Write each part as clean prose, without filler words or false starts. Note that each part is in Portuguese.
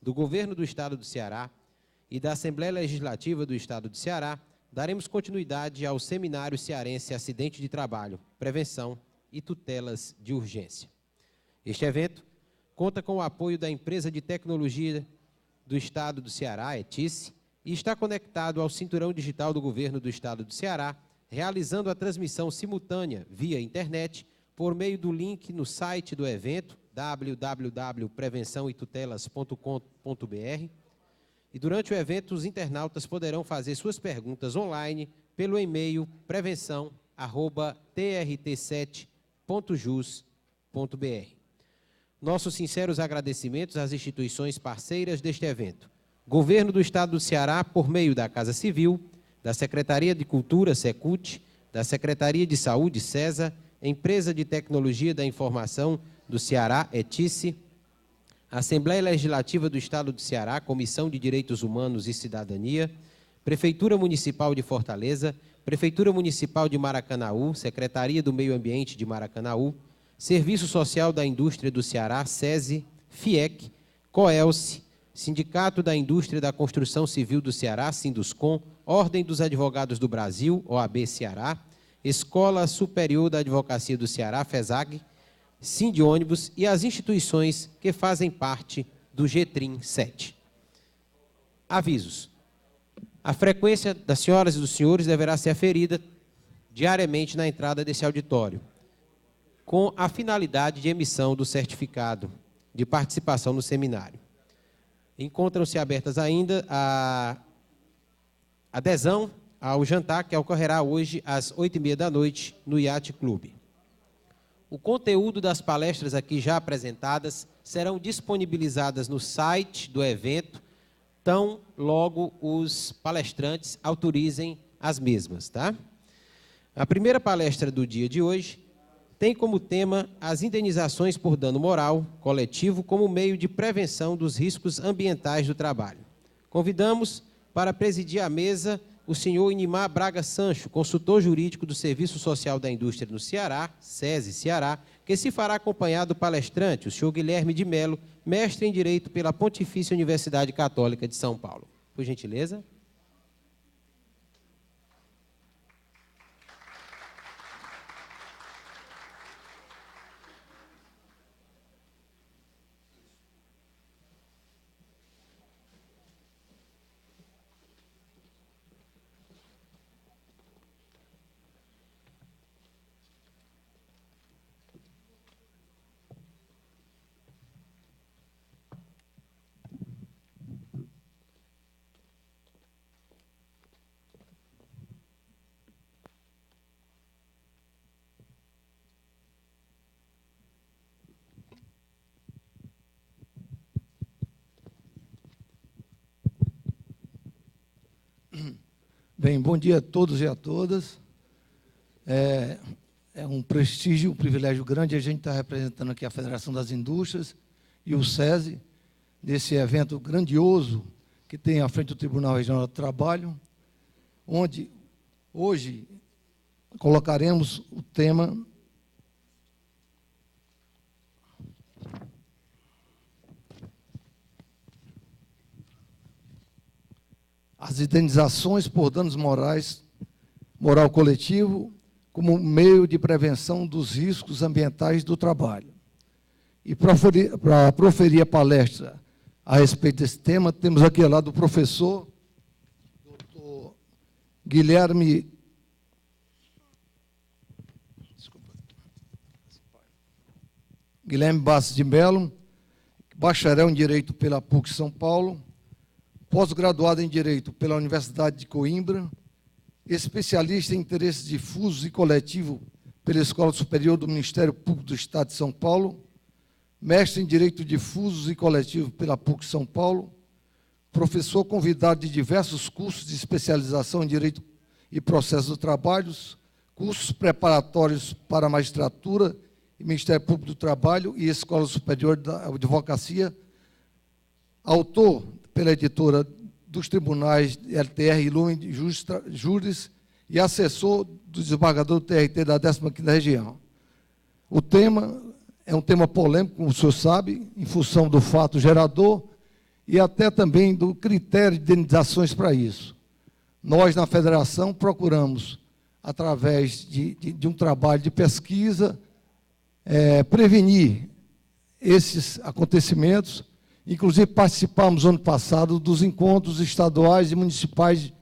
do Governo do Estado do Ceará e da Assembleia Legislativa do Estado do Ceará, daremos continuidade ao Seminário Cearense Acidente de Trabalho, Prevenção e Tutelas de Urgência. Este evento conta com o apoio da Empresa de Tecnologia do Estado do Ceará, ETICE, e está conectado ao Cinturão Digital do Governo do Estado do Ceará, realizando a transmissão simultânea via internet por meio do link no site do evento, www.prevençãoetutelas.com.br. E durante o evento, os internautas poderão fazer suas perguntas online pelo e-mail prevenção@trt7.jus.br. Nossos sinceros agradecimentos às instituições parceiras deste evento. Governo do Estado do Ceará, por meio da Casa Civil, da Secretaria de Cultura, SECUT, da Secretaria de Saúde, SESA, Empresa de Tecnologia da Informação do Ceará, ETICE, Assembleia Legislativa do Estado do Ceará, Comissão de Direitos Humanos e Cidadania, Prefeitura Municipal de Fortaleza, Prefeitura Municipal de Maracanaú, Secretaria do Meio Ambiente de Maracanaú, Serviço Social da Indústria do Ceará, SESI, FIEC, COELSE, Sindicato da Indústria da Construção Civil do Ceará, Sinduscom, Ordem dos Advogados do Brasil, OAB Ceará, Escola Superior da Advocacia do Ceará, FESAG, Sindônibus e as instituições que fazem parte do GTRIM 7. Avisos. A frequência das senhoras e dos senhores deverá ser aferida diariamente na entrada desse auditório, com a finalidade de emissão do certificado de participação no seminário. Encontram-se abertas ainda a adesão ao jantar que ocorrerá hoje às 20h30 da noite no Yacht Clube. O conteúdo das palestras aqui já apresentadas serão disponibilizadas no site do evento, tão logo os palestrantes autorizem as mesmas, tá? A primeira palestra do dia de hoje tem como tema as indenizações por dano moral coletivo como meio de prevenção dos riscos ambientais do trabalho. Convidamos para presidir a mesa o senhor Inimar Braga Sancho, consultor jurídico do Serviço Social da Indústria no Ceará, SESI Ceará, que se fará acompanhado do palestrante, o senhor Guilherme de Melo, mestre em Direito pela Pontifícia Universidade Católica de São Paulo. Por gentileza. Bem, bom dia a todos e a todas. É um prestígio, um privilégio grande a gente estar representando aqui a Federação das Indústrias e o SESI, nesse evento grandioso que tem à frente do Tribunal Regional do Trabalho, onde hoje colocaremos o tema as indenizações por danos moral coletivo, como meio de prevenção dos riscos ambientais do trabalho. E para proferir a palestra a respeito desse tema, temos aqui ao lado o professor Dr. Guilherme Bastos de Melo, bacharel em Direito pela PUC São Paulo, pós-graduado em Direito pela Universidade de Coimbra, especialista em interesses difusos e coletivo pela Escola Superior do Ministério Público do Estado de São Paulo, mestre em Direito difusos e coletivo pela PUC São Paulo, professor convidado de diversos cursos de especialização em Direito e Processos do Trabalho, cursos preparatórios para a magistratura e Ministério Público do Trabalho e Escola Superior da Advocacia, autor pela editora dos tribunais LTR e Lumen Juris e assessor do desembargador do TRT da 15ª Região. O tema é um tema polêmico, como o senhor sabe, em função do fato gerador e até também do critério de indenizações para isso. Nós, na federação, procuramos, através de um trabalho de pesquisa, prevenir esses acontecimentos. Inclusive, participamos, ano passado, dos encontros estaduais e municipais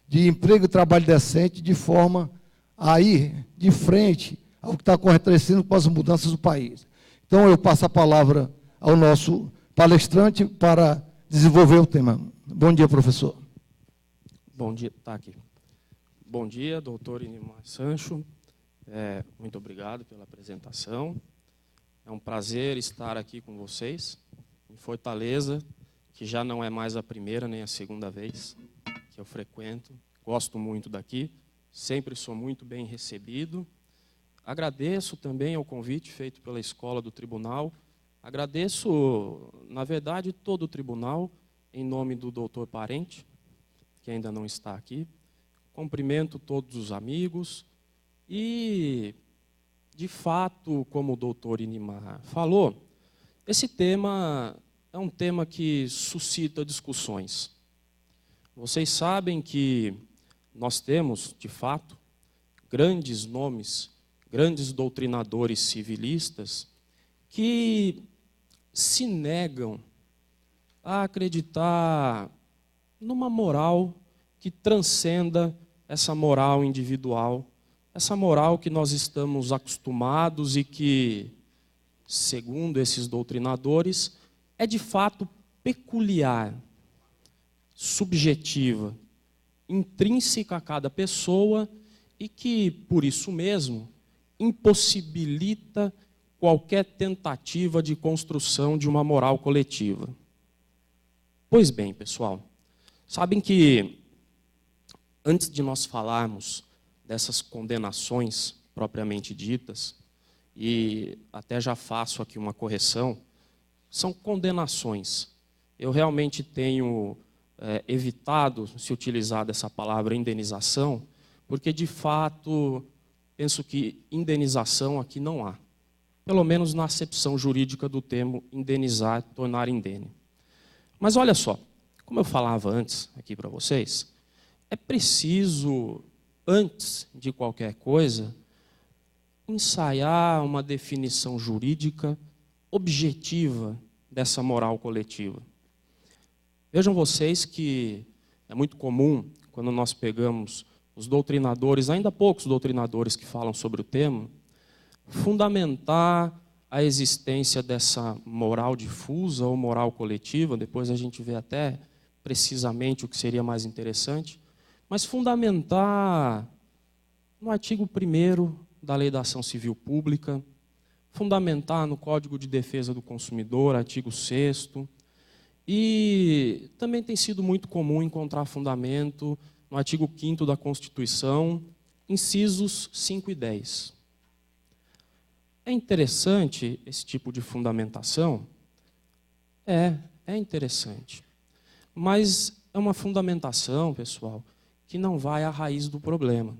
de emprego e trabalho decente, de forma a ir de frente ao que está acontecendo com as mudanças do país. Então, eu passo a palavra ao nosso palestrante para desenvolver o tema. Bom dia, professor. Bom dia, tá aqui. Bom dia, doutor Inimar Sancho. Muito obrigado pela apresentação. É um prazer estar aqui com vocês, em Fortaleza, que já não é mais a primeira nem a segunda vez que eu frequento. Gosto muito daqui, sempre sou muito bem recebido. Agradeço também ao convite feito pela Escola do Tribunal. Agradeço, na verdade, todo o tribunal, em nome do doutor Parente, que ainda não está aqui. Cumprimento todos os amigos e, de fato, como o doutor Inimar falou, esse tema é um tema que suscita discussões. Vocês sabem que nós temos, de fato, grandes nomes, grandes doutrinadores civilistas que se negam a acreditar numa moral que transcenda essa moral individual, essa moral que nós estamos acostumados e que, segundo esses doutrinadores, é de fato peculiar, subjetiva, intrínseca a cada pessoa e que, por isso mesmo, impossibilita qualquer tentativa de construção de uma moral coletiva. Pois bem, pessoal, sabem que, antes de nós falarmos dessas condenações propriamente ditas, e até já faço aqui uma correção, são condenações. Eu realmente tenho evitado se utilizar dessa palavra indenização, porque, de fato, penso que indenização aqui não há. Pelo menos na acepção jurídica do termo indenizar, tornar indene. Mas olha só, como eu falava antes aqui para vocês, é preciso, antes de qualquer coisa, ensaiar uma definição jurídica objetiva dessa moral coletiva. Vejam vocês que é muito comum, quando nós pegamos os doutrinadores, ainda poucos doutrinadores que falam sobre o tema, fundamentar a existência dessa moral difusa ou moral coletiva, depois a gente vê até precisamente o que seria mais interessante, mas fundamentar no artigo 1º da Lei da Ação Civil Pública, fundamentar no Código de Defesa do Consumidor, artigo 6º, e também tem sido muito comum encontrar fundamento no artigo 5º da Constituição, incisos 5 e 10. É interessante esse tipo de fundamentação? É interessante. Mas é uma fundamentação, pessoal, que não vai à raiz do problema.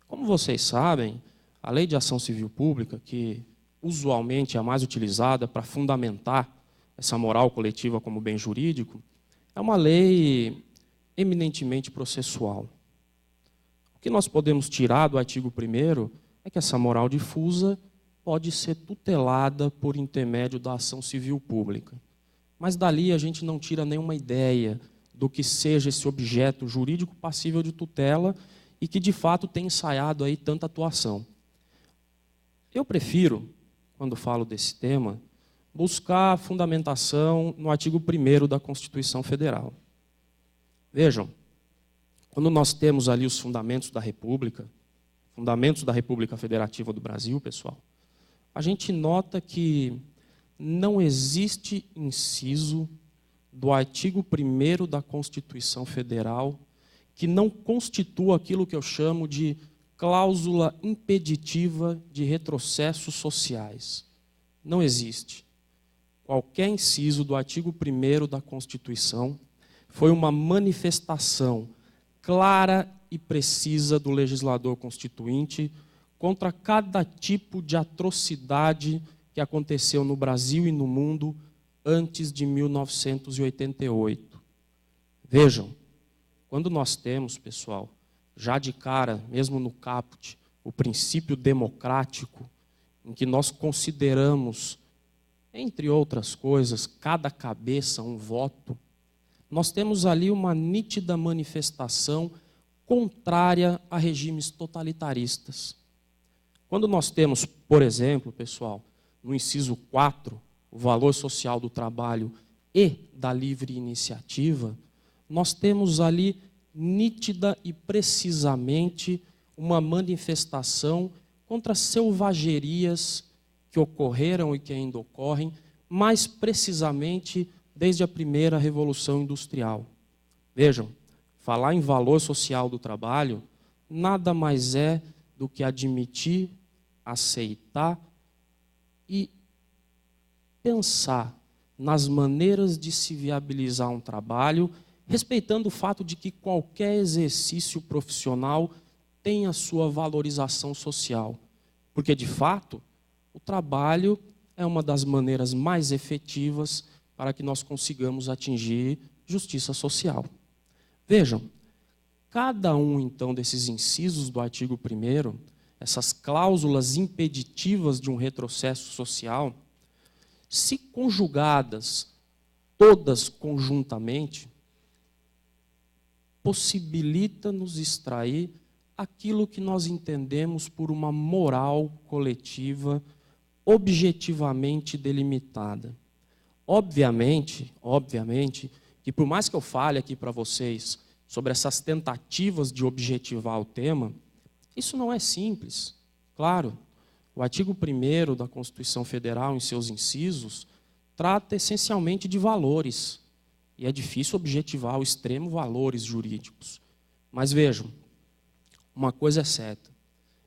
Como vocês sabem, a Lei de Ação Civil Pública, que usualmente é a mais utilizada para fundamentar essa moral coletiva como bem jurídico, é uma lei eminentemente processual. O que nós podemos tirar do artigo 1º é que essa moral difusa pode ser tutelada por intermédio da ação civil pública. Mas dali a gente não tira nenhuma ideia do que seja esse objeto jurídico passível de tutela e que de fato tem ensaiado aí tanta atuação. Eu prefiro, quando falo desse tema, buscar fundamentação no artigo 1º da Constituição Federal. Vejam, quando nós temos ali os fundamentos da República Federativa do Brasil, pessoal, a gente nota que não existe inciso do artigo 1º da Constituição Federal que não constitua aquilo que eu chamo de cláusula impeditiva de retrocessos sociais. Não existe. Qualquer inciso do artigo 1º da Constituição foi uma manifestação clara e precisa do legislador constituinte contra cada tipo de atrocidade que aconteceu no Brasil e no mundo antes de 1988. Vejam, quando nós temos, pessoal, já de cara, mesmo no caput, o princípio democrático, em que nós consideramos, entre outras coisas, cada cabeça um voto, nós temos ali uma nítida manifestação contrária a regimes totalitaristas. Quando nós temos, por exemplo, pessoal, no inciso 4, o valor social do trabalho e da livre iniciativa, nós temos ali nítida e precisamente uma manifestação contra as selvagerias que ocorreram e que ainda ocorrem, mais precisamente desde a primeira Revolução Industrial. Vejam, falar em valor social do trabalho nada mais é do que admitir, aceitar e pensar nas maneiras de se viabilizar um trabalho, respeitando o fato de que qualquer exercício profissional tem a sua valorização social. Porque, de fato, o trabalho é uma das maneiras mais efetivas para que nós consigamos atingir justiça social. Vejam, cada um, então, desses incisos do artigo 1º, essas cláusulas impeditivas de um retrocesso social, se conjugadas todas conjuntamente, possibilita-nos extrair aquilo que nós entendemos por uma moral coletiva objetivamente delimitada. Obviamente, que por mais que eu fale aqui para vocês sobre essas tentativas de objetivar o tema, isso não é simples. Claro, o artigo 1º da Constituição Federal, em seus incisos, trata essencialmente de valores. E é difícil objetivar ao extremo valores jurídicos. Mas vejam, uma coisa é certa,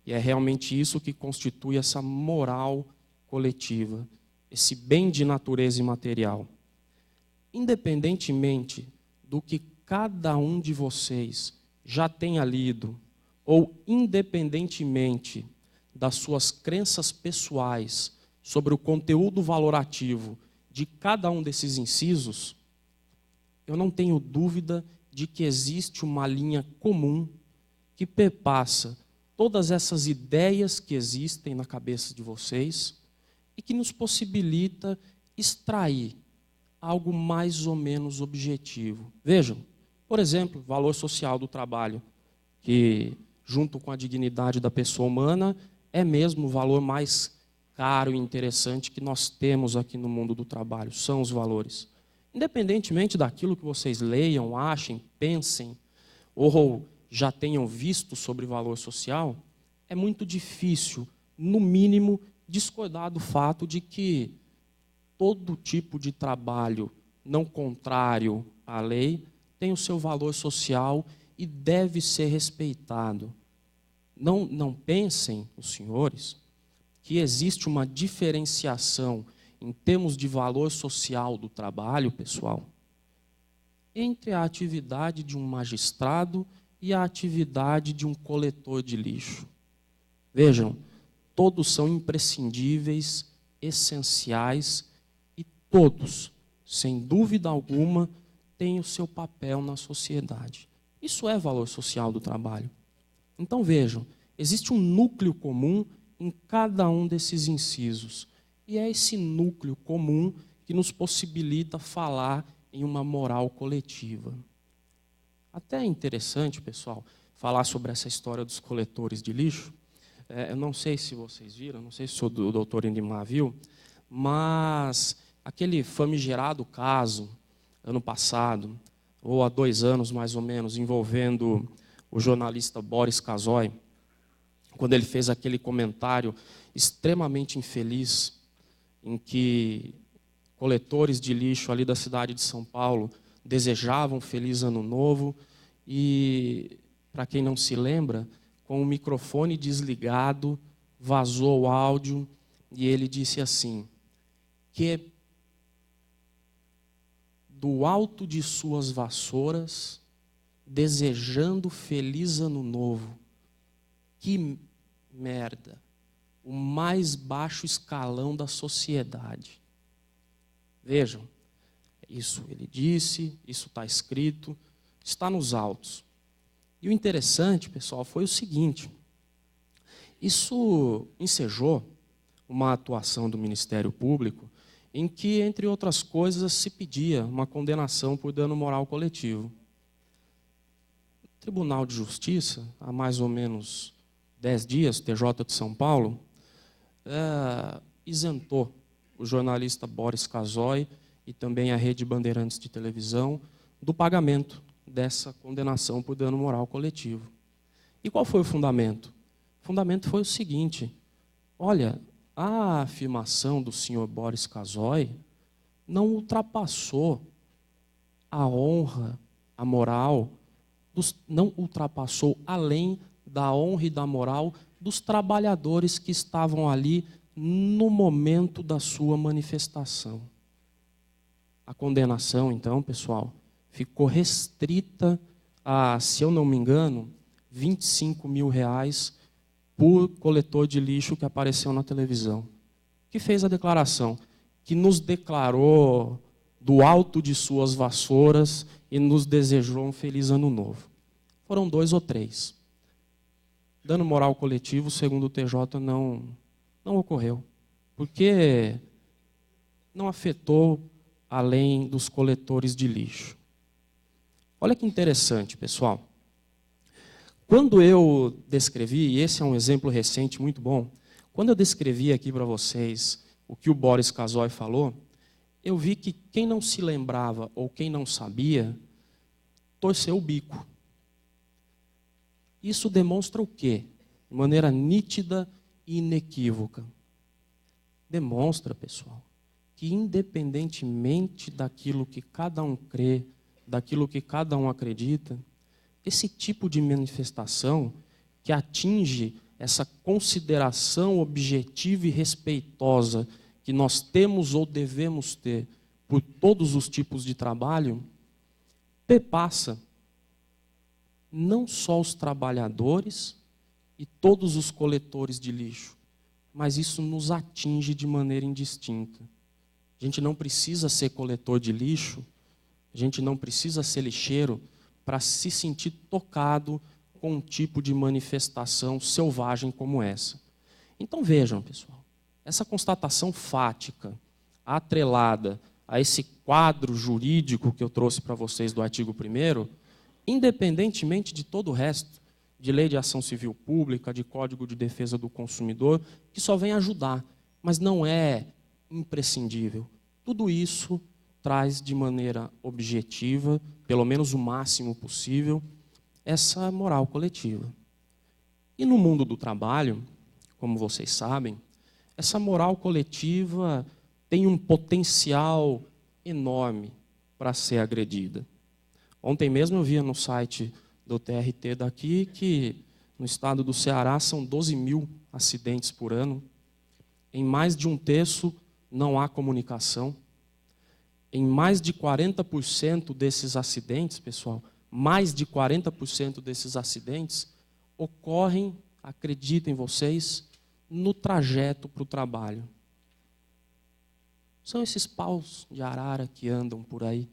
e é realmente isso que constitui essa moral coletiva, esse bem de natureza imaterial. Independentemente do que cada um de vocês já tenha lido, ou independentemente das suas crenças pessoais sobre o conteúdo valorativo de cada um desses incisos, eu não tenho dúvida de que existe uma linha comum que perpassa todas essas ideias que existem na cabeça de vocês e que nos possibilita extrair algo mais ou menos objetivo. Vejam, por exemplo, valor social do trabalho, que, junto com a dignidade da pessoa humana, é mesmo o valor mais caro e interessante que nós temos aqui no mundo do trabalho, são os valores. Independentemente daquilo que vocês leiam, achem, pensem, ou já tenham visto sobre valor social, é muito difícil, no mínimo, discordar do fato de que todo tipo de trabalho não contrário à lei tem o seu valor social e deve ser respeitado. Não pensem, os senhores, que existe uma diferenciação em termos de valor social do trabalho, pessoal, entre a atividade de um magistrado e a atividade de um coletor de lixo. Vejam, todos são imprescindíveis, essenciais e todos, sem dúvida alguma, têm o seu papel na sociedade. Isso é valor social do trabalho. Então vejam, existe um núcleo comum em cada um desses incisos. E é esse núcleo comum que nos possibilita falar em uma moral coletiva. Até é interessante, pessoal, falar sobre essa história dos coletores de lixo. Eu não sei se vocês viram, não sei se o doutor Indimar viu, mas aquele famigerado caso, ano passado, ou há 2 anos mais ou menos, envolvendo o jornalista Boris Casoy, quando ele fez aquele comentário extremamente infeliz, em que coletores de lixo ali da cidade de São Paulo desejavam feliz ano novo e, para quem não se lembra, com o microfone desligado, vazou o áudio e ele disse assim, que do alto de suas vassouras, desejando feliz ano novo. Que merda! O mais baixo escalão da sociedade. Vejam, isso ele disse, isso está escrito, está nos autos. E o interessante, pessoal, foi o seguinte: isso ensejou uma atuação do Ministério Público em que, entre outras coisas, se pedia uma condenação por dano moral coletivo. O Tribunal de Justiça, há mais ou menos 10 dias, o TJ de São Paulo, isentou o jornalista Boris Casoy e também a Rede Bandeirantes de televisão do pagamento dessa condenação por dano moral coletivo. E qual foi o fundamento? O fundamento foi o seguinte: olha, a afirmação do senhor Boris Casoy não ultrapassou a honra, a moral, não ultrapassou além da honra e da moral dos trabalhadores que estavam ali no momento da sua manifestação. A condenação, então, pessoal, ficou restrita a, se eu não me engano, R$25 mil por coletor de lixo que apareceu na televisão, que fez a declaração, que nos declarou do alto de suas vassouras e nos desejou um feliz ano novo. Foram 2 ou 3. Dano moral coletivo, segundo o TJ, não ocorreu, porque não afetou além dos coletores de lixo. Olha que interessante, pessoal. Quando eu descrevi, e esse é um exemplo recente muito bom, quando eu descrevi aqui para vocês o que o Boris Casoy falou, eu vi que quem não se lembrava ou quem não sabia, torceu o bico. Isso demonstra o quê? De maneira nítida e inequívoca. Demonstra, pessoal, que independentemente daquilo que cada um crê, daquilo que cada um acredita, esse tipo de manifestação que atinge essa consideração objetiva e respeitosa que nós temos ou devemos ter por todos os tipos de trabalho, perpassa não só os trabalhadores e todos os coletores de lixo, mas isso nos atinge de maneira indistinta. A gente não precisa ser coletor de lixo, a gente não precisa ser lixeiro para se sentir tocado com um tipo de manifestação selvagem como essa. Então vejam, pessoal, essa constatação fática, atrelada a esse quadro jurídico que eu trouxe para vocês do artigo 1º, independentemente de todo o resto, de lei de ação civil pública, de Código de Defesa do Consumidor, que só vem ajudar, mas não é imprescindível. Tudo isso traz de maneira objetiva, pelo menos o máximo possível, essa moral coletiva. E no mundo do trabalho, como vocês sabem, essa moral coletiva tem um potencial enorme para ser agredida. Ontem mesmo eu via no site do TRT daqui que no estado do Ceará são 12 mil acidentes por ano. Em mais de 1/3 não há comunicação. Em mais de 40% desses acidentes, pessoal, mais de 40% desses acidentes ocorrem, acreditem vocês, no trajeto para o trabalho. São esses paus de arara que andam por aí,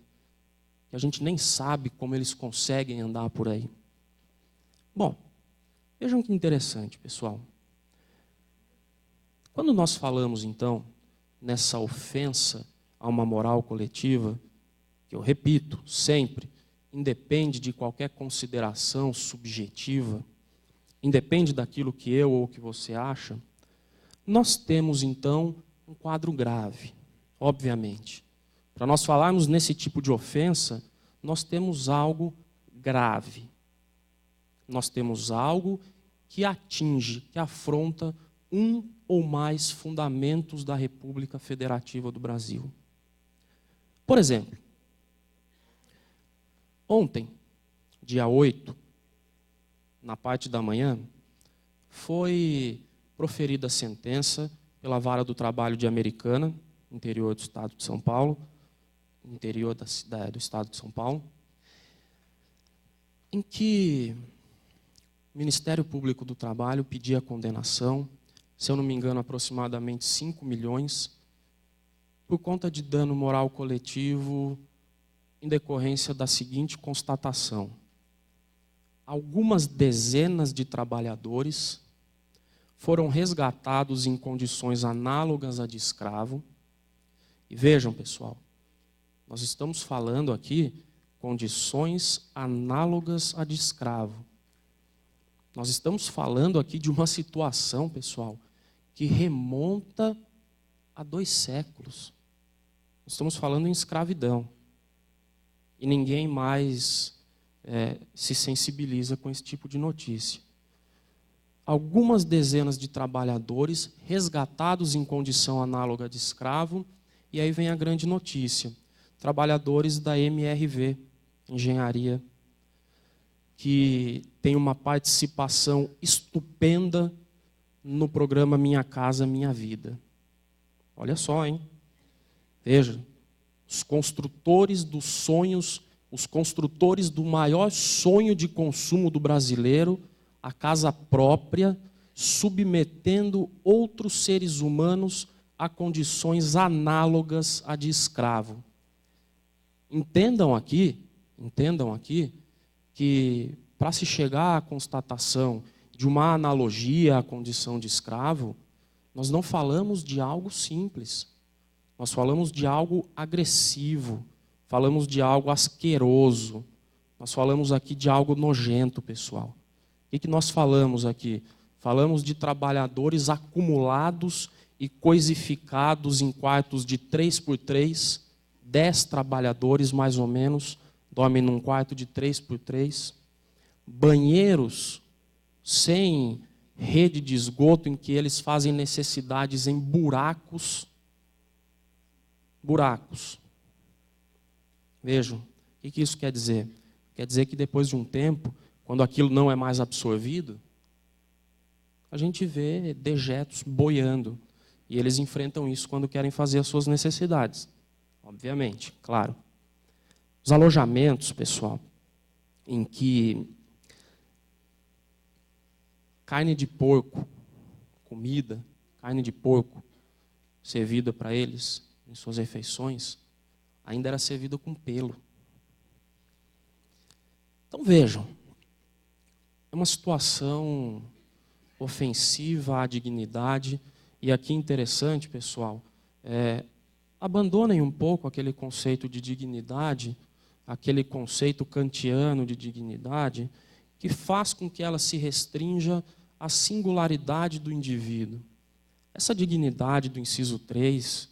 que a gente nem sabe como eles conseguem andar por aí. Bom, vejam que interessante, pessoal. Quando nós falamos, então, nessa ofensa a uma moral coletiva, que eu repito, sempre, independe de qualquer consideração subjetiva, independe daquilo que eu ou que você acha, nós temos, então, um quadro grave, obviamente. Para nós falarmos nesse tipo de ofensa, nós temos algo grave. Nós temos algo que atinge, que afronta um ou mais fundamentos da República Federativa do Brasil. Por exemplo, ontem, dia 8, na parte da manhã, foi proferida a sentença pela Vara do Trabalho de Americana, interior do estado de São Paulo, interior do estado de São Paulo, em que o Ministério Público do Trabalho pedia a condenação, se eu não me engano, aproximadamente 5 milhões por conta de dano moral coletivo em decorrência da seguinte constatação: algumas dezenas de trabalhadores foram resgatados em condições análogas à de escravo. E vejam, pessoal, nós estamos falando aqui condições análogas à de escravo. Nós estamos falando aqui de uma situação, pessoal, que remonta a 2 séculos. Nós estamos falando em escravidão. E ninguém mais se sensibiliza com esse tipo de notícia. Algumas dezenas de trabalhadores resgatados em condição análoga de escravo, e aí vem a grande notícia. Trabalhadores da MRV, Engenharia, que tem uma participação estupenda no programa Minha Casa Minha Vida. Olha só, hein? Veja, os construtores dos sonhos, os construtores do maior sonho de consumo do brasileiro, a casa própria, submetendo outros seres humanos a condições análogas à de escravo. Entendam aqui que para se chegar à constatação de uma analogia à condição de escravo, nós não falamos de algo simples. Nós falamos de algo agressivo, falamos de algo asqueroso, nós falamos aqui de algo nojento, pessoal. O que nós falamos aqui? Falamos de trabalhadores acumulados e coisificados em quartos de 3x3, 10 trabalhadores mais ou menos, dormem num quarto de 3x3, banheiros sem rede de esgoto em que eles fazem necessidades em buracos. Vejam, o que isso quer dizer? Quer dizer que depois de um tempo, quando aquilo não é mais absorvido, a gente vê dejetos boiando. E eles enfrentam isso quando querem fazer as suas necessidades. Obviamente, claro. Os alojamentos, pessoal, em que carne de porco, comida, carne de porco, servida para eles em suas refeições, ainda era servida com pelo. Então vejam, é uma situação ofensiva à dignidade. E aqui interessante, pessoal, abandonem um pouco aquele conceito de dignidade, aquele conceito kantiano de dignidade, que faz com que ela se restrinja à singularidade do indivíduo. Essa dignidade do inciso 3,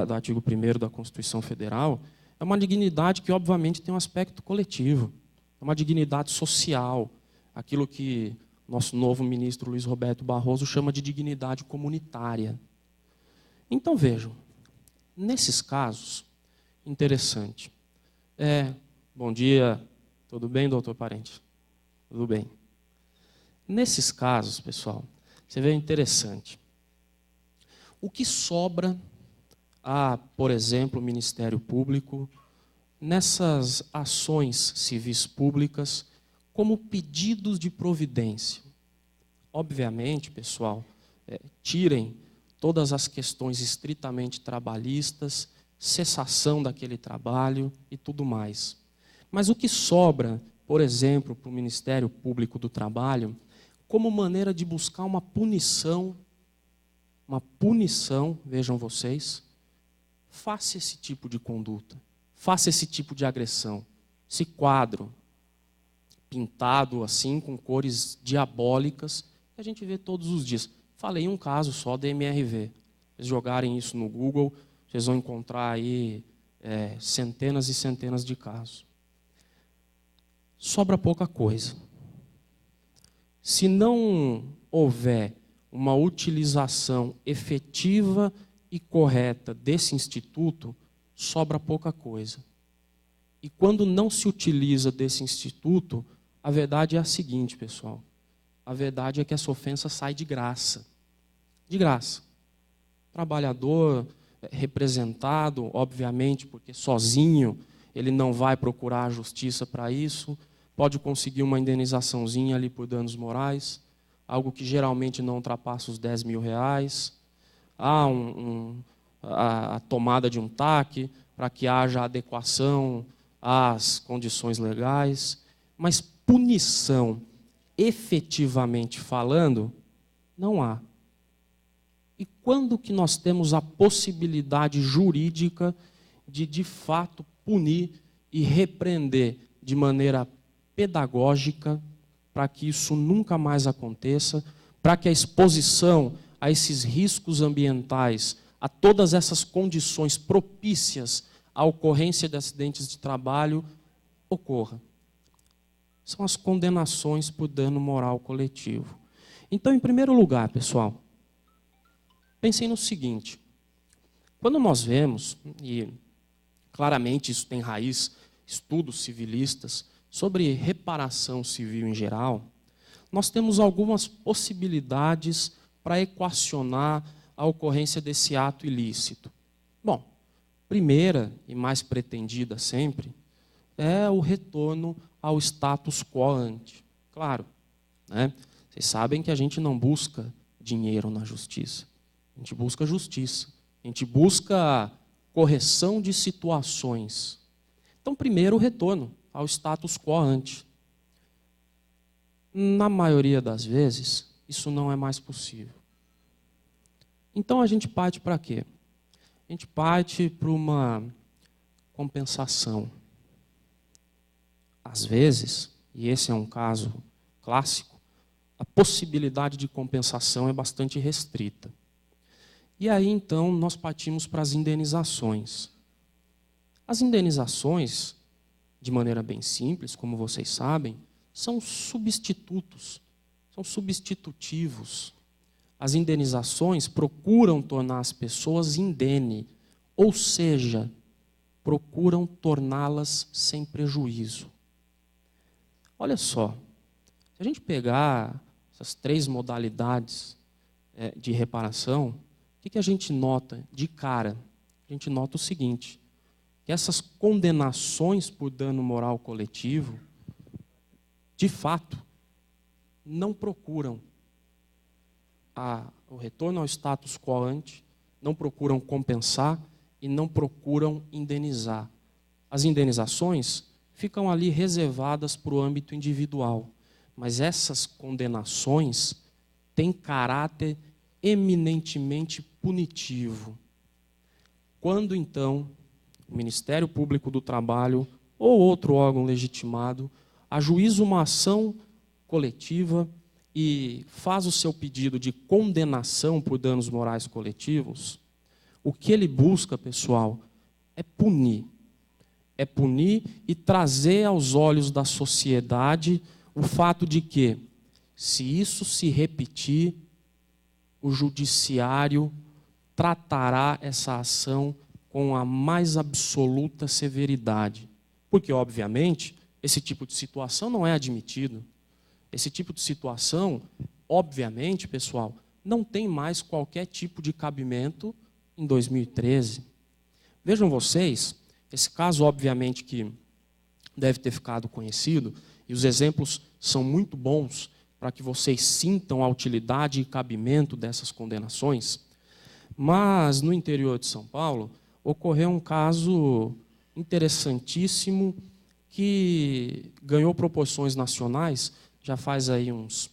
do artigo 1º da Constituição Federal, é uma dignidade que, obviamente, tem um aspecto coletivo, é uma dignidade social, aquilo que nosso novo ministro Luiz Roberto Barroso chama de dignidade comunitária. Então, vejam, nesses casos, interessante. Bom dia, tudo bem, doutor Parente? Tudo bem. Nesses casos, pessoal, você vê interessante. O que sobra por exemplo, o Ministério Público, nessas ações civis públicas, como pedidos de providência? Obviamente, pessoal, tirem todas as questões estritamente trabalhistas, cessação daquele trabalho e tudo mais. Mas o que sobra, por exemplo, para o Ministério Público do Trabalho, como maneira de buscar uma punição, vejam vocês, faça esse tipo de conduta, faça esse tipo de agressão. Esse quadro, pintado assim, com cores diabólicas, que a gente vê todos os dias. Falei um caso só da MRV. Se jogarem isso no Google, vocês vão encontrar aí centenas e centenas de casos. Sobra pouca coisa. Se não houver uma utilização efetiva e correta desse instituto, sobra pouca coisa. E quando não se utiliza desse instituto, a verdade é a seguinte, pessoal. A verdade é que essa ofensa sai de graça. De graça. Trabalhador representado, obviamente, porque sozinho ele não vai procurar a justiça para isso, pode conseguir uma indenizaçãozinha ali por danos morais, algo que geralmente não ultrapassa os R$10 mil. Há a tomada de um TAC, para que haja adequação às condições legais, mas punição, efetivamente falando, não há. E quando que nós temos a possibilidade jurídica de fato, punir e repreender de maneira pedagógica para que isso nunca mais aconteça, para que a exposição a esses riscos ambientais, a todas essas condições propícias à ocorrência de acidentes de trabalho ocorra? São as condenações por dano moral coletivo. Então, em primeiro lugar, pessoal, pensem no seguinte: quando nós vemos, e claramente isso tem raiz, estudos civilistas, sobre reparação civil em geral, nós temos algumas possibilidades para equacionar a ocorrência desse ato ilícito. Bom, primeira e mais pretendida sempre é o retorno ao status quo ante. Claro, né? Vocês sabem que a gente não busca dinheiro na justiça. A gente busca justiça. A gente busca correção de situações. Então, primeiro, o retorno ao status quo ante. Na maioria das vezes, isso não é mais possível. Então, a gente parte para quê? A gente parte para uma compensação. Às vezes, e esse é um caso clássico, a possibilidade de compensação é bastante restrita. E aí, então, nós partimos para as indenizações. As indenizações, de maneira bem simples, como vocês sabem, são substitutos, são substitutivos. As indenizações procuram tornar as pessoas indene, ou seja, procuram torná-las sem prejuízo. Olha só, se a gente pegar essas três modalidades de reparação, o que a gente nota de cara? A gente nota o seguinte, que essas condenações por dano moral coletivo, de fato, não procuram o retorno ao status quo ante, não procuram compensar e não procuram indenizar. As indenizações ficam ali reservadas para o âmbito individual, mas essas condenações têm caráter eminentemente punitivo. Quando, então, o Ministério Público do Trabalho ou outro órgão legitimado ajuiza uma ação coletiva e faz o seu pedido de condenação por danos morais coletivos, o que ele busca, pessoal, é punir. É punir e trazer aos olhos da sociedade o fato de que, se isso se repetir, o judiciário tratará essa ação com a mais absoluta severidade. Porque, obviamente, esse tipo de situação não é admitido. Esse tipo de situação, obviamente, pessoal, não tem mais qualquer tipo de cabimento em 2013. Vejam vocês, esse caso, obviamente, que deve ter ficado conhecido, e os exemplos são muito bons para que vocês sintam a utilidade e cabimento dessas condenações, mas no interior de São Paulo ocorreu um caso interessantíssimo que ganhou proporções nacionais, já faz aí uns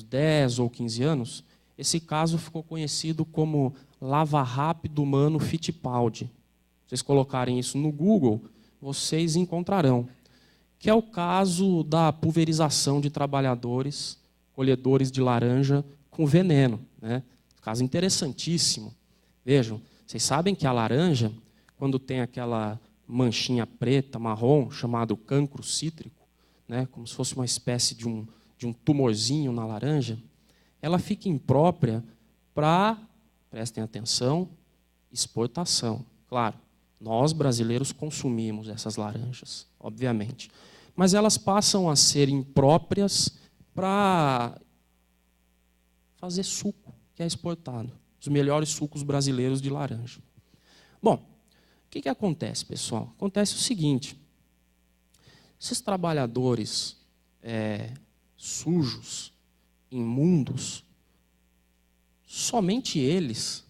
10 ou 15 anos. Esse caso ficou conhecido como Lava Rápido Mano Fittipaldi. Se vocês colocarem isso no Google, vocês encontrarão. Que é o caso da pulverização de trabalhadores, colhedores de laranja com veneno, né? Caso interessantíssimo. Vejam, vocês sabem que a laranja, quando tem aquela manchinha preta, marrom, chamado cancro cítrico, né? Como se fosse uma espécie de um tumorzinho na laranja, ela fica imprópria para, prestem atenção, exportação. Claro, nós brasileiros consumimos essas laranjas, obviamente. Mas elas passam a ser impróprias para fazer suco, que é exportado. Os melhores sucos brasileiros de laranja. Bom, o que acontece, pessoal? Acontece o seguinte, esses trabalhadores sujos, imundos, somente eles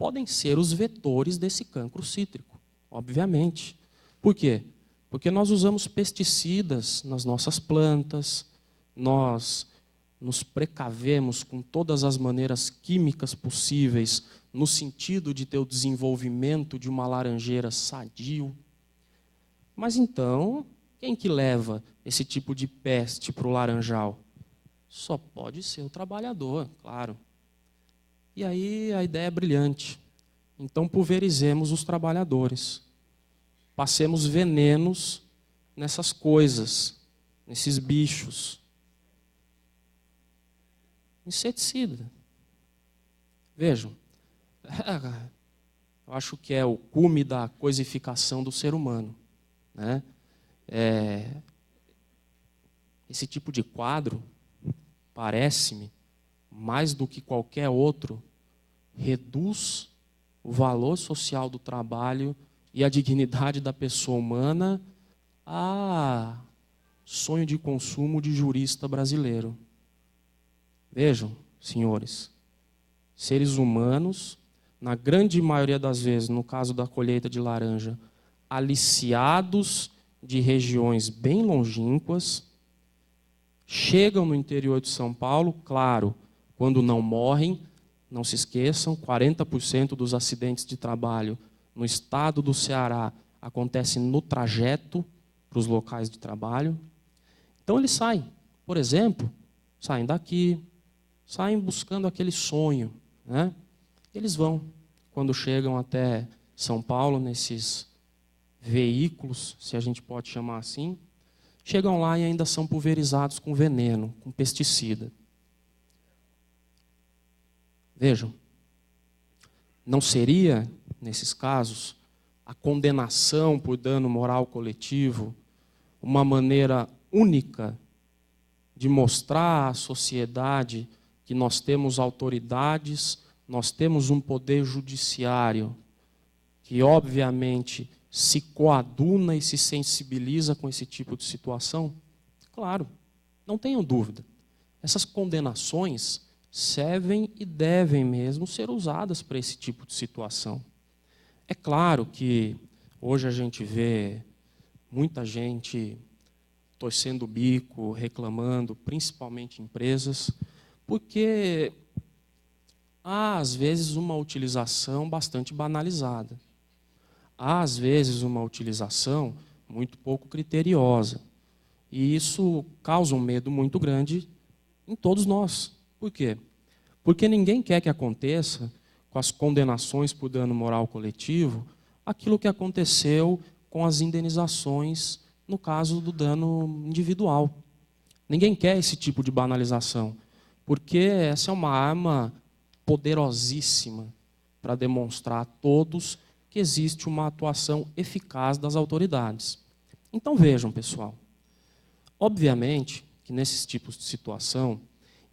podem ser os vetores desse cancro cítrico, obviamente. Por quê? Porque nós usamos pesticidas nas nossas plantas, nós nos precavemos com todas as maneiras químicas possíveis, no sentido de ter o desenvolvimento de uma laranjeira sadio. Mas então, quem que leva esse tipo de peste para o laranjal? Só pode ser o trabalhador, claro. E aí a ideia é brilhante. Então pulverizemos os trabalhadores. Passemos venenos nessas coisas, nesses bichos. Inseticida. Vejam, eu acho que é o cume da coisificação do ser humano, né? Esse tipo de quadro, parece-me, mais do que qualquer outro, reduz o valor social do trabalho e a dignidade da pessoa humana a sonho de consumo de jurista brasileiro. Vejam, senhores, seres humanos, na grande maioria das vezes, no caso da colheita de laranja, aliciados de regiões bem longínquas, chegam no interior de São Paulo, claro, quando não morrem, não se esqueçam, 40% dos acidentes de trabalho no estado do Ceará acontecem no trajeto para os locais de trabalho. Então eles saem, por exemplo, saem daqui, saem buscando aquele sonho, né? Eles vão, quando chegam até São Paulo, nesses veículos, se a gente pode chamar assim, chegam lá e ainda são pulverizados com veneno, com pesticida. Vejam, não seria, nesses casos, a condenação por dano moral coletivo uma maneira única de mostrar à sociedade que nós temos autoridades, nós temos um poder judiciário que, obviamente, se coaduna e se sensibiliza com esse tipo de situação? Claro, não tenham dúvida. Essas condenações servem e devem mesmo ser usadas para esse tipo de situação. É claro que hoje a gente vê muita gente torcendo o bico, reclamando, principalmente empresas, porque há, às vezes, uma utilização bastante banalizada. Há, às vezes, uma utilização muito pouco criteriosa. E isso causa um medo muito grande em todos nós. Por quê? Porque ninguém quer que aconteça, com as condenações por dano moral coletivo, aquilo que aconteceu com as indenizações no caso do dano individual. Ninguém quer esse tipo de banalização, porque essa é uma arma poderosíssima para demonstrar a todos que existe uma atuação eficaz das autoridades. Então vejam, pessoal, obviamente que nesses tipos de situação,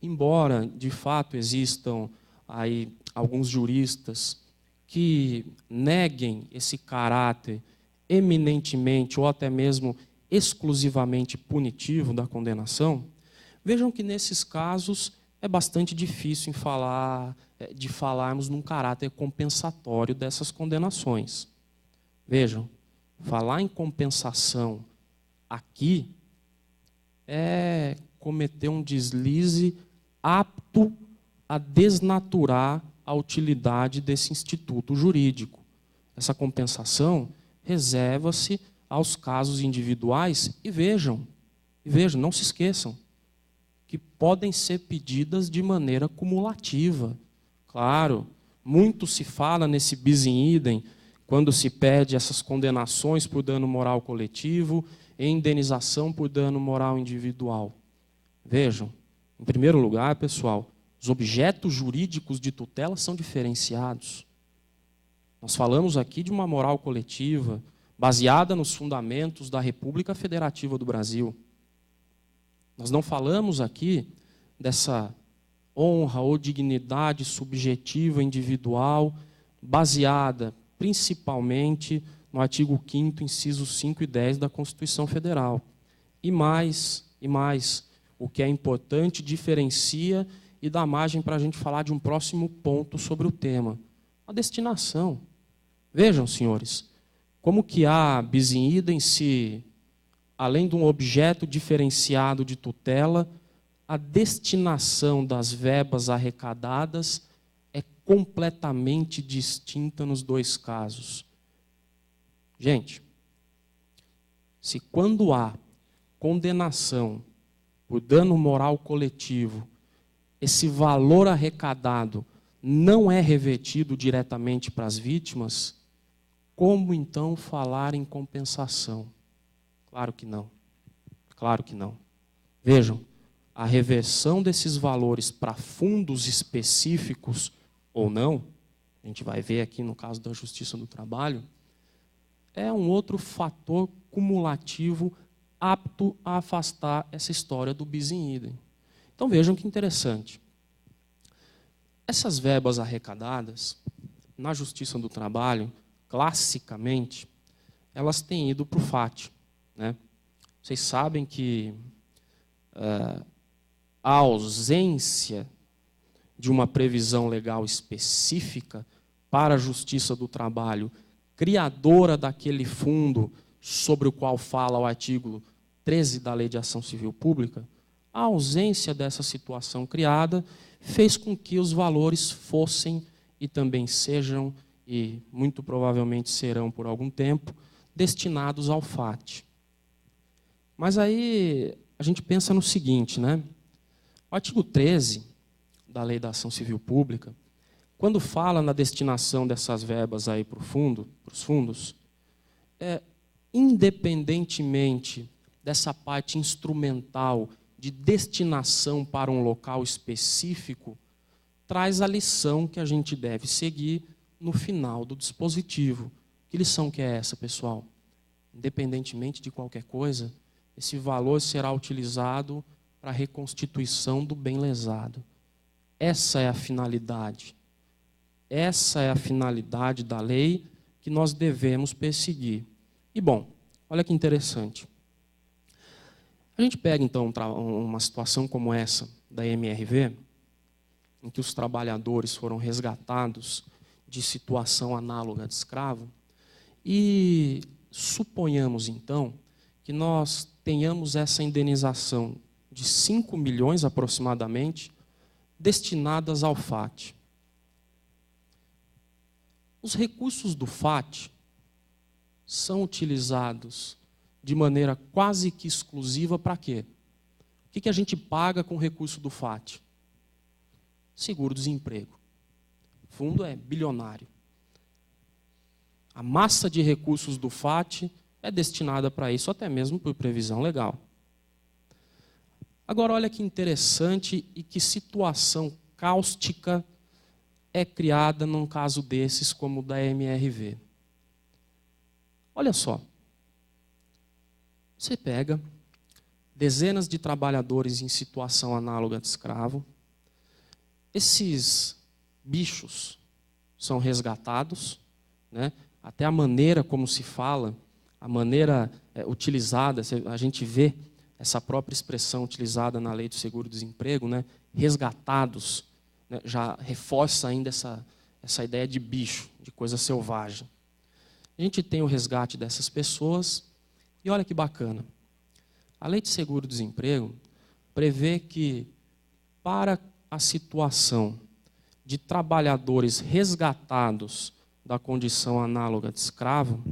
embora de fato existam aí alguns juristas que neguem esse caráter eminentemente ou até mesmo exclusivamente punitivo da condenação, vejam que nesses casos é bastante difícil de falarmos num caráter compensatório dessas condenações. Vejam, falar em compensação aqui é cometer um deslize apto a desnaturar a utilidade desse instituto jurídico. Essa compensação reserva-se aos casos individuais e vejam, não se esqueçam, que podem ser pedidas de maneira cumulativa. Claro, muito se fala nesse bis in idem quando se pede essas condenações por dano moral coletivo e indenização por dano moral individual. Vejam, em primeiro lugar, pessoal, os objetos jurídicos de tutela são diferenciados. Nós falamos aqui de uma moral coletiva baseada nos fundamentos da República Federativa do Brasil. Nós não falamos aqui dessa honra ou dignidade subjetiva individual baseada principalmente no artigo 5º, incisos 5 e 10 da Constituição Federal. E mais, o que é importante diferencia e dá margem para a gente falar de um próximo ponto sobre o tema, a destinação. Vejam, senhores, como que a bis in idem se, além de um objeto diferenciado de tutela, a destinação das verbas arrecadadas é completamente distinta nos dois casos. Gente, se quando há condenação por dano moral coletivo, esse valor arrecadado não é revertido diretamente para as vítimas, como então falar em compensação? Claro que não. Claro que não. Vejam, a reversão desses valores para fundos específicos ou não, a gente vai ver aqui no caso da Justiça do Trabalho, é um outro fator cumulativo apto a afastar essa história do bis in idem. Então vejam que interessante. Essas verbas arrecadadas, na Justiça do Trabalho, classicamente, elas têm ido para o FAT, né? Vocês sabem que a ausência de uma previsão legal específica para a Justiça do Trabalho, criadora daquele fundo sobre o qual fala o artigo 13 da Lei de Ação Civil Pública, a ausência dessa situação criada fez com que os valores fossem e também sejam, e muito provavelmente serão por algum tempo, destinados ao FAT. Mas aí a gente pensa no seguinte, né? O artigo 13 da Lei da Ação Civil Pública, quando fala na destinação dessas verbas aí para os fundos, independentemente dessa parte instrumental de destinação para um local específico, traz a lição que a gente deve seguir no final do dispositivo. Que lição que é essa, pessoal? Independentemente de qualquer coisa, esse valor será utilizado para a reconstituição do bem lesado. Essa é a finalidade. Essa é a finalidade da lei que nós devemos perseguir. E, bom, olha que interessante. A gente pega, então, uma situação como essa da MRV, em que os trabalhadores foram resgatados de situação análoga de escravo, e suponhamos, então, que nós tenhamos essa indenização de 5 milhões, aproximadamente, destinadas ao FAT. Os recursos do FAT são utilizados de maneira quase que exclusiva para quê? O que a gente paga com o recurso do FAT? Seguro-desemprego. O fundo é bilionário. A massa de recursos do FAT é destinada para isso, até mesmo por previsão legal. Agora, olha que interessante e que situação cáustica é criada num caso desses como o da MRV. Olha só. Você pega dezenas de trabalhadores em situação análoga de escravo, esses bichos são resgatados, né? Até a maneira como se fala, a maneira utilizada, a gente vê essa própria expressão utilizada na Lei do Seguro-Desemprego, né? Resgatados, né? Já reforça ainda essa ideia de bicho, de coisa selvagem. A gente tem o resgate dessas pessoas, e olha que bacana. A Lei de Seguro-Desemprego prevê que, para a situação de trabalhadores resgatados da condição análoga de escravo,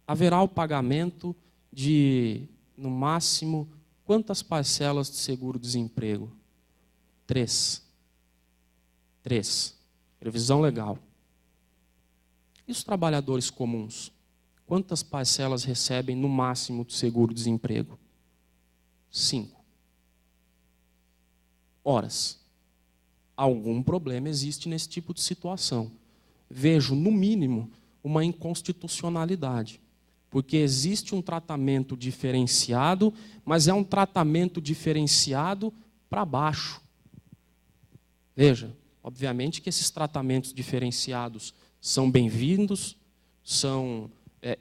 haverá o pagamento de, no máximo, quantas parcelas de seguro-desemprego? 3. 3. Previsão legal. E os trabalhadores comuns? Quantas parcelas recebem no máximo do seguro-desemprego? 5. Horas. Algum problema existe nesse tipo de situação. Vejo, no mínimo, uma inconstitucionalidade. Porque existe um tratamento diferenciado, mas é um tratamento diferenciado para baixo. Veja, obviamente que esses tratamentos diferenciados são bem-vindos, são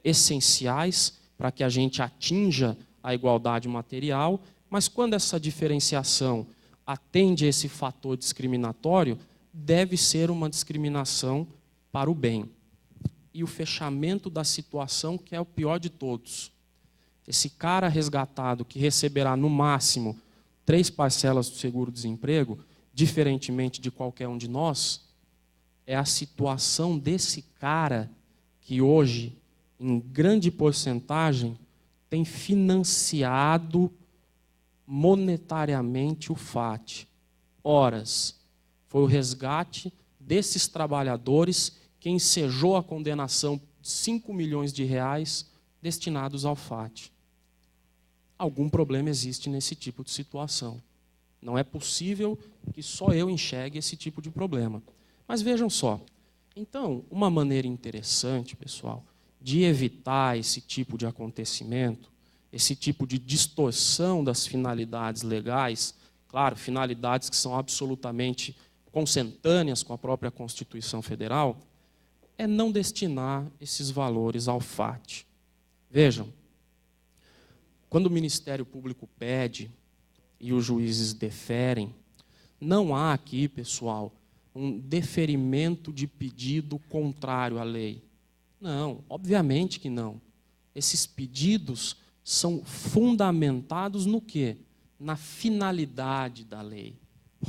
essenciais para que a gente atinja a igualdade material, mas quando essa diferenciação atende a esse fator discriminatório, deve ser uma discriminação para o bem. E o fechamento da situação, que é o pior de todos. Esse cara resgatado que receberá no máximo 3 parcelas do seguro-desemprego, diferentemente de qualquer um de nós, é a situação desse cara que hoje, em grande porcentagem, tem financiado monetariamente o FAT. Horas, foi o resgate desses trabalhadores que ensejou a condenação de 5 milhões de reais destinados ao FAT. Algum problema existe nesse tipo de situação. Não é possível que só eu enxergue esse tipo de problema. Mas vejam só, então, uma maneira interessante, pessoal, de evitar esse tipo de acontecimento, esse tipo de distorção das finalidades legais, claro, finalidades que são absolutamente consentâneas com a própria Constituição Federal, é não destinar esses valores ao FAT. Vejam, quando o Ministério Público pede e os juízes deferem, não há aqui, pessoal, um deferimento de pedido contrário à lei. Não, obviamente que não. Esses pedidos são fundamentados no quê? Na finalidade da lei.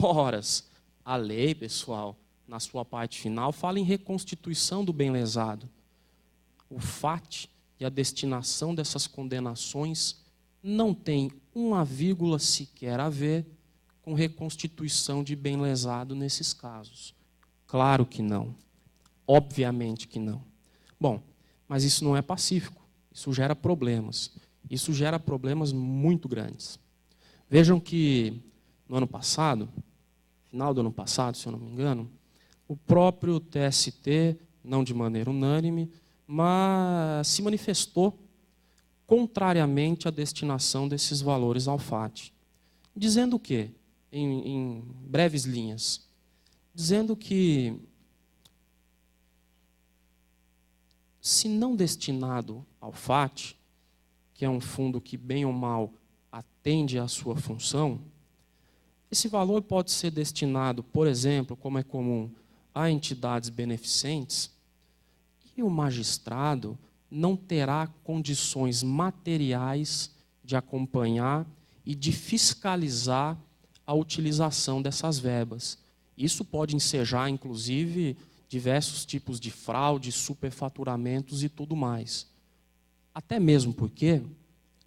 Horas, a lei, pessoal, na sua parte final, fala em reconstituição do bem lesado. O FAT e a destinação dessas condenações não tem uma vírgula sequer a ver com reconstituição de bem lesado nesses casos. Claro que não. Obviamente que não. Bom, mas isso não é pacífico. Isso gera problemas. Isso gera problemas muito grandes. Vejam que no ano passado, final do ano passado, se eu não me engano, o próprio TST, não de maneira unânime, mas se manifestou contrariamente à destinação desses valores ao FAT. Dizendo o quê? Em breves linhas. Dizendo que, se não destinado ao FAT, que é um fundo que, bem ou mal, atende à sua função, esse valor pode ser destinado, por exemplo, como é comum, a entidades beneficentes, e o magistrado não terá condições materiais de acompanhar e de fiscalizar a utilização dessas verbas. Isso pode ensejar, inclusive, diversos tipos de fraude, superfaturamentos e tudo mais. Até mesmo porque,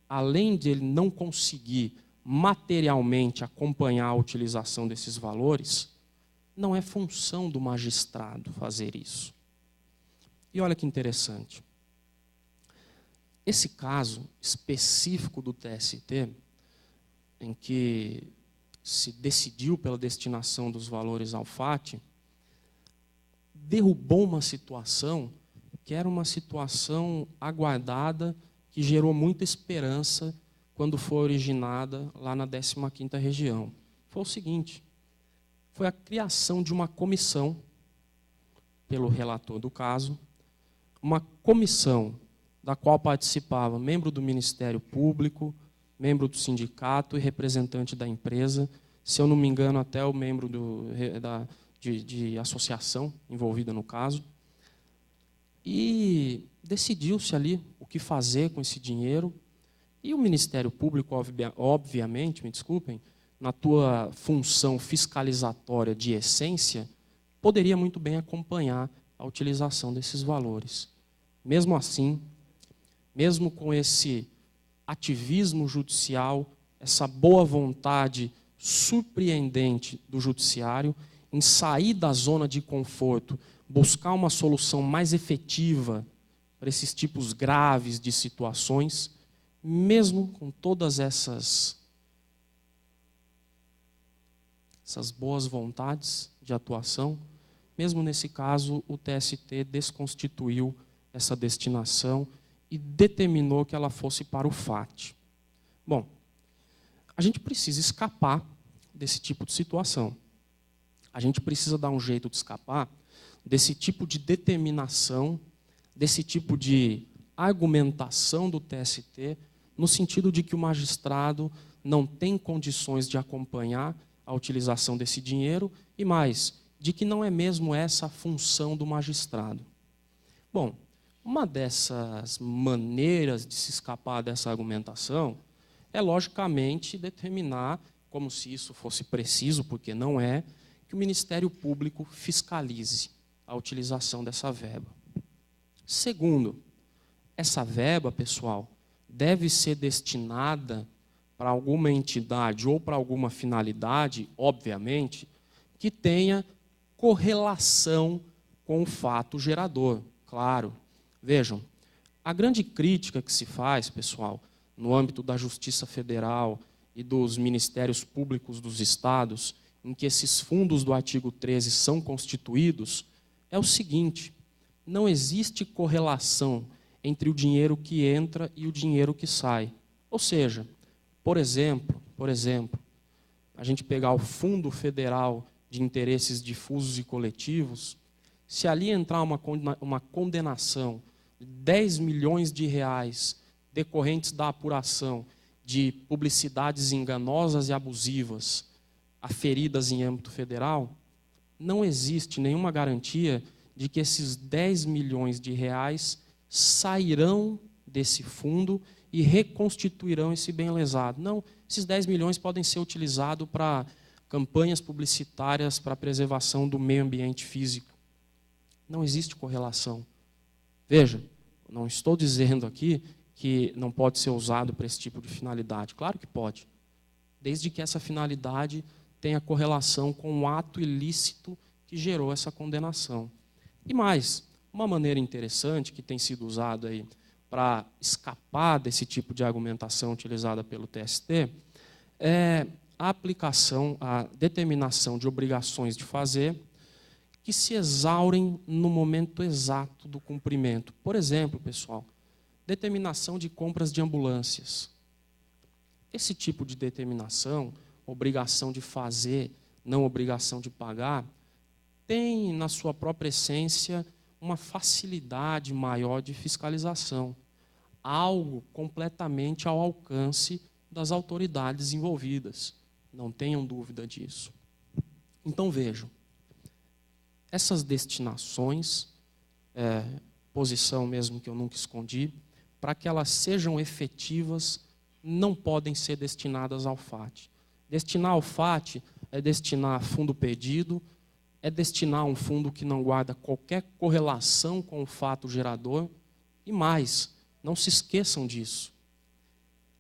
além de ele não conseguir materialmente acompanhar a utilização desses valores, não é função do magistrado fazer isso. E olha que interessante. Esse caso específico do TST, em que se decidiu pela destinação dos valores ao FAT, derrubou uma situação que era uma situação aguardada, que gerou muita esperança quando foi originada lá na 15ª região. Foi o seguinte, foi a criação de uma comissão, pelo relator do caso, uma comissão da qual participava membro do Ministério Público, membro do sindicato e representante da empresa, se eu não me engano, até o membro de associação envolvida no caso. E decidiu-se ali o que fazer com esse dinheiro. E o Ministério Público, obviamente, me desculpem, na tua função fiscalizatória de essência, poderia muito bem acompanhar a utilização desses valores. Mesmo assim, mesmo com esse ativismo judicial, essa boa vontade surpreendente do judiciário em sair da zona de conforto, buscar uma solução mais efetiva para esses tipos graves de situações, mesmo com todas essas boas vontades de atuação, mesmo nesse caso, o TST desconstituiu essa destinação e determinou que ela fosse para o FAT. Bom, a gente precisa escapar desse tipo de situação. A gente precisa dar um jeito de escapar desse tipo de determinação, desse tipo de argumentação do TST, no sentido de que o magistrado não tem condições de acompanhar a utilização desse dinheiro e mais, de que não é mesmo essa a função do magistrado. Bom, uma dessas maneiras de se escapar dessa argumentação é, logicamente, determinar, como se isso fosse preciso, porque não é, que o Ministério Público fiscalize a utilização dessa verba. Segundo, essa verba, pessoal, deve ser destinada para alguma entidade ou para alguma finalidade, obviamente, que tenha correlação com o fato gerador, claro. Vejam, a grande crítica que se faz, pessoal, no âmbito da Justiça Federal e dos Ministérios Públicos dos Estados, em que esses fundos do artigo 13 são constituídos, é o seguinte: não existe correlação entre o dinheiro que entra e o dinheiro que sai. Ou seja, por exemplo, a gente pegar o Fundo Federal de Interesses Difusos e Coletivos, se ali entrar uma condenação de 10 milhões de reais decorrentes da apuração de publicidades enganosas e abusivas aferidas em âmbito federal, não existe nenhuma garantia de que esses 10 milhões de reais sairão desse fundo e reconstituirão esse bem lesado. Não, esses 10 milhões podem ser utilizados para campanhas publicitárias para a preservação do meio ambiente físico. Não existe correlação. Veja, não estou dizendo aqui que não pode ser usado para esse tipo de finalidade. Claro que pode, desde que essa finalidade tenha correlação com o ato ilícito que gerou essa condenação. E mais, uma maneira interessante que tem sido usada aí para escapar desse tipo de argumentação utilizada pelo TST é a aplicação, a determinação de obrigações de fazer que se exaurem no momento exato do cumprimento. Por exemplo, pessoal, determinação de compras de ambulâncias. Esse tipo de determinação, obrigação de fazer, não obrigação de pagar, tem na sua própria essência uma facilidade maior de fiscalização, algo completamente ao alcance das autoridades envolvidas. Não tenham dúvida disso. Então vejam, essas destinações, posição mesmo que eu nunca escondi, para que elas sejam efetivas, não podem ser destinadas ao FAT. Destinar ao FAT é destinar a fundo perdido, é destinar um fundo que não guarda qualquer correlação com o fato gerador. E mais, não se esqueçam disso.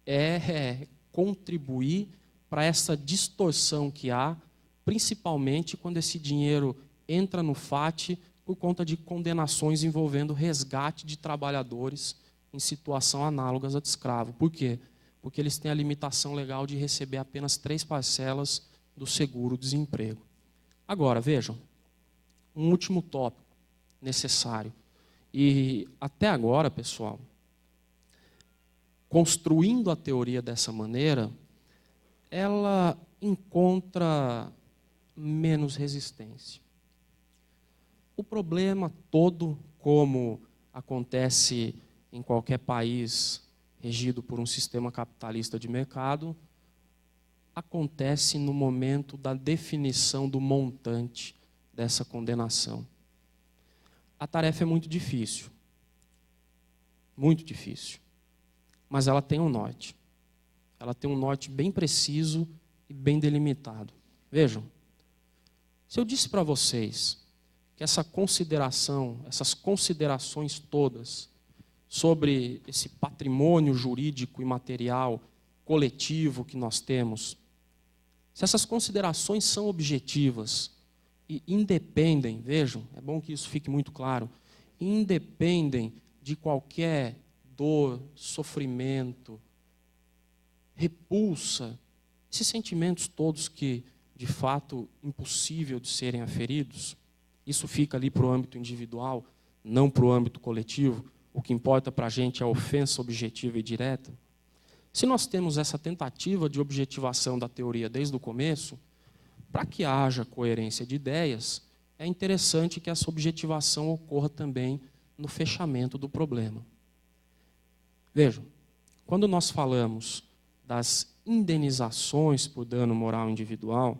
É contribuir para essa distorção que há, principalmente quando esse dinheiro entra no FAT por conta de condenações envolvendo resgate de trabalhadores em situação análoga à de escravo. Por quê? Porque eles têm a limitação legal de receber apenas 3 parcelas do seguro-desemprego. Agora, vejam, um último tópico necessário. E até agora, pessoal, construindo a teoria dessa maneira, ela encontra menos resistência. O problema todo, como acontece em qualquer país regido por um sistema capitalista de mercado, acontece no momento da definição do montante dessa condenação. A tarefa é muito difícil, mas ela tem um norte. Ela tem um norte bem preciso e bem delimitado. Vejam, se eu disse para vocês que essas considerações todas sobre esse patrimônio jurídico e material coletivo que nós temos, se essas considerações são objetivas e independem, vejam, é bom que isso fique muito claro, independem de qualquer dor, sofrimento, repulsa, esses sentimentos todos que, de fato, impossível de serem aferidos, isso fica ali para o âmbito individual, não para o âmbito coletivo. O que importa para a gente é a ofensa objetiva e direta. Se nós temos essa tentativa de objetivação da teoria desde o começo, para que haja coerência de ideias, é interessante que essa objetivação ocorra também no fechamento do problema. Vejam, quando nós falamos das indenizações por dano moral individual,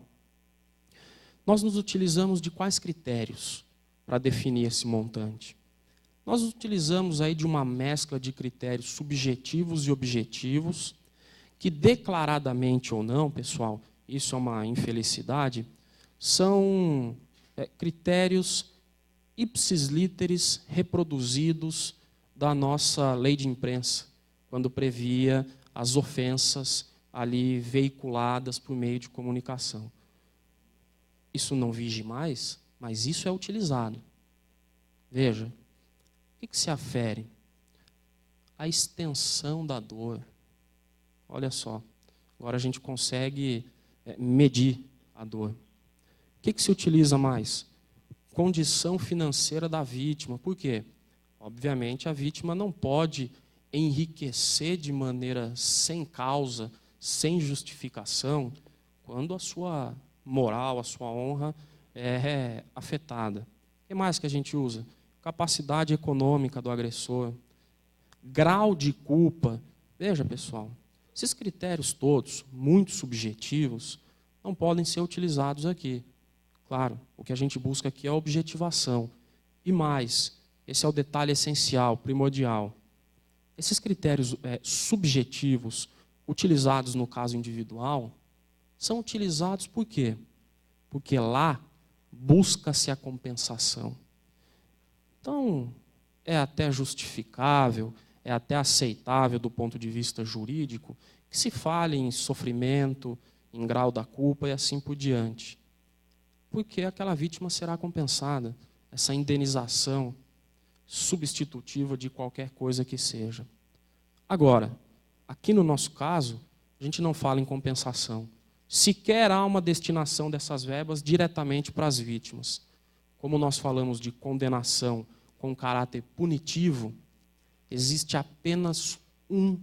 Nós nos utilizamos de quais critérios para definir esse montante? Nós utilizamos aí de uma mescla de critérios subjetivos e objetivos, que declaradamente ou não, pessoal, isso é uma infelicidade, são critérios ipsis literis reproduzidos da nossa lei de imprensa, quando previa as ofensas ali veiculadas por meio de comunicação. Isso não vige mais, mas isso é utilizado. Veja, o que se afere? A extensão da dor. Olha só, agora a gente consegue medir a dor. O que se utiliza mais? Condição financeira da vítima. Por quê? Obviamente, a vítima não pode enriquecer de maneira sem causa, sem justificação, quando a sua moral, a sua honra é afetada. O que mais que a gente usa? Capacidade econômica do agressor, grau de culpa. Veja, pessoal, esses critérios todos, muito subjetivos, não podem ser utilizados aqui. Claro, o que a gente busca aqui é a objetivação. E mais, esse é o detalhe essencial, primordial. Esses critérios subjetivos, utilizados no caso individual, são utilizados por quê? Porque lá busca-se a compensação. Então, é até justificável, é até aceitável do ponto de vista jurídico, que se fale em sofrimento, em grau da culpa e assim por diante. Porque aquela vítima será compensada, essa indenização substitutiva de qualquer coisa que seja. Agora, aqui no nosso caso, a gente não fala em compensação. Sequer há uma destinação dessas verbas diretamente para as vítimas. Como nós falamos de condenação com caráter punitivo, existe apenas um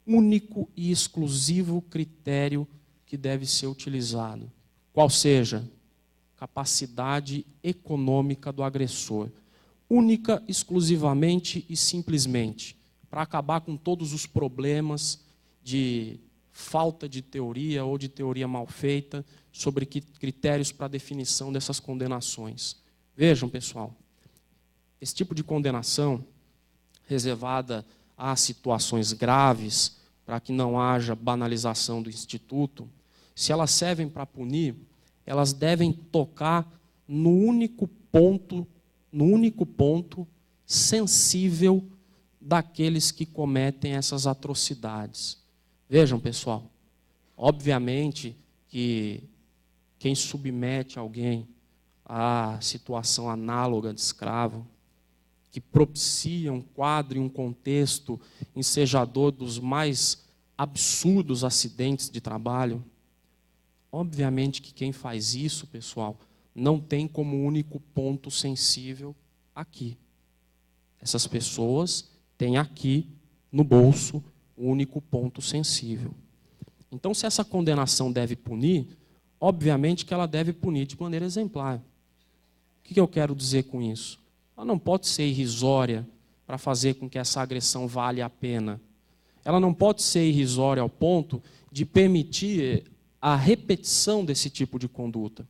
único e exclusivo critério que deve ser utilizado. Qual seja? Capacidade econômica do agressor. Única, exclusivamente e simplesmente, para acabar com todos os problemas de falta de teoria ou de teoria mal feita sobre critérios para definição dessas condenações. Vejam, pessoal, esse tipo de condenação reservada a situações graves, para que não haja banalização do instituto, se elas servem para punir, elas devem tocar no único ponto sensível daqueles que cometem essas atrocidades. Vejam, pessoal, obviamente que quem submete alguém à situação análoga de escravo, que propicia um quadro e um contexto ensejador dos mais absurdos acidentes de trabalho, obviamente que quem faz isso, pessoal, não tem como único ponto sensível aqui. Essas pessoas têm aqui no bolso o único ponto sensível. Então, se essa condenação deve punir, obviamente que ela deve punir de maneira exemplar. O que eu quero dizer com isso? Ela não pode ser irrisória para fazer com que essa agressão valha a pena. Ela não pode ser irrisória ao ponto de permitir a repetição desse tipo de conduta.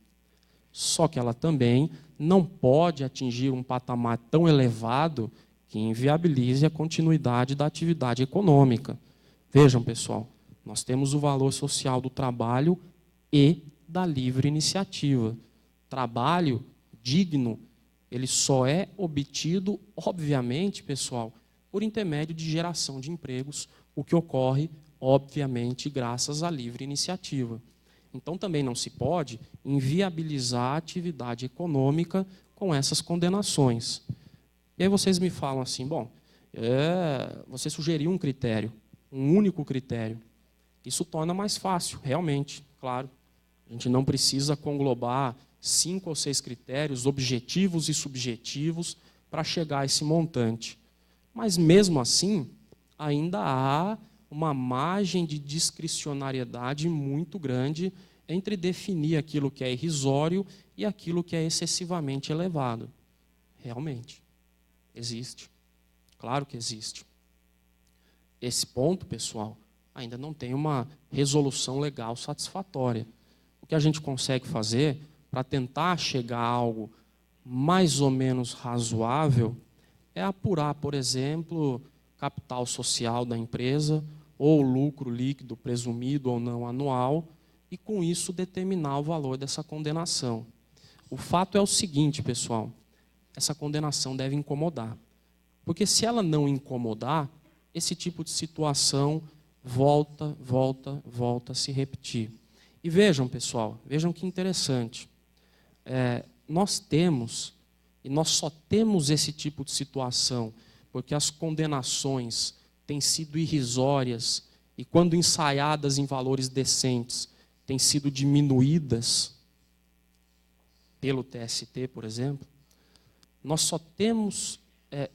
Só que ela também não pode atingir um patamar tão elevado que inviabilize a continuidade da atividade econômica. Vejam, pessoal, nós temos o valor social do trabalho e da livre iniciativa. Trabalho digno, ele só é obtido, obviamente, pessoal, por intermédio de geração de empregos, o que ocorre, obviamente, graças à livre iniciativa. Então, também não se pode inviabilizar a atividade econômica com essas condenações. E aí vocês me falam assim, bom, você sugeriu um critério, um único critério. Isso torna mais fácil, realmente, claro. A gente não precisa conglobar 5 ou 6 critérios objetivos e subjetivos para chegar a esse montante. Mas, mesmo assim, ainda há uma margem de discricionariedade muito grande entre definir aquilo que é irrisório e aquilo que é excessivamente elevado. Realmente, existe. Claro que existe. Esse ponto, pessoal, ainda não tem uma resolução legal satisfatória. O que a gente consegue fazer, para tentar chegar a algo mais ou menos razoável, é apurar, por exemplo, capital social da empresa ou lucro líquido presumido ou não anual e, com isso, determinar o valor dessa condenação. O fato é o seguinte, pessoal, essa condenação deve incomodar. Porque se ela não incomodar, esse tipo de situação volta a se repetir. E vejam, pessoal, vejam que interessante. Nós só temos esse tipo de situação porque as condenações têm sido irrisórias e, quando ensaiadas em valores decentes, têm sido diminuídas pelo TST, por exemplo. Nós só temos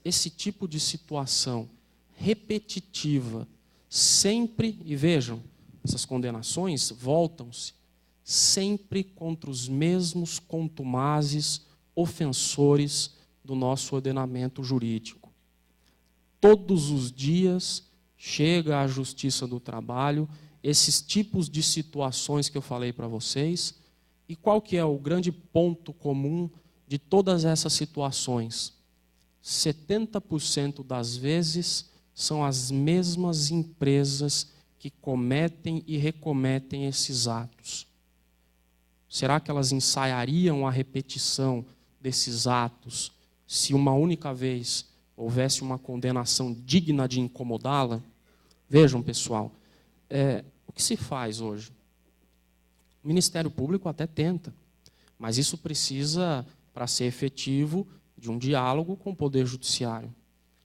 esse tipo de situação repetitiva, sempre, e vejam, essas condenações voltam-se sempre contra os mesmos contumazes ofensores do nosso ordenamento jurídico. Todos os dias chega à Justiça do Trabalho esses tipos de situações que eu falei para vocês. E qual que é o grande ponto comum de todas essas situações? 70% das vezes são as mesmas empresas que cometem e recometem esses atos. Será que elas ensaiariam a repetição desses atos se uma única vez houvesse uma condenação digna de incomodá-la? Vejam, pessoal, o que se faz hoje? O Ministério Público até tenta, mas isso precisa, para ser efetivo, de um diálogo com o Poder Judiciário.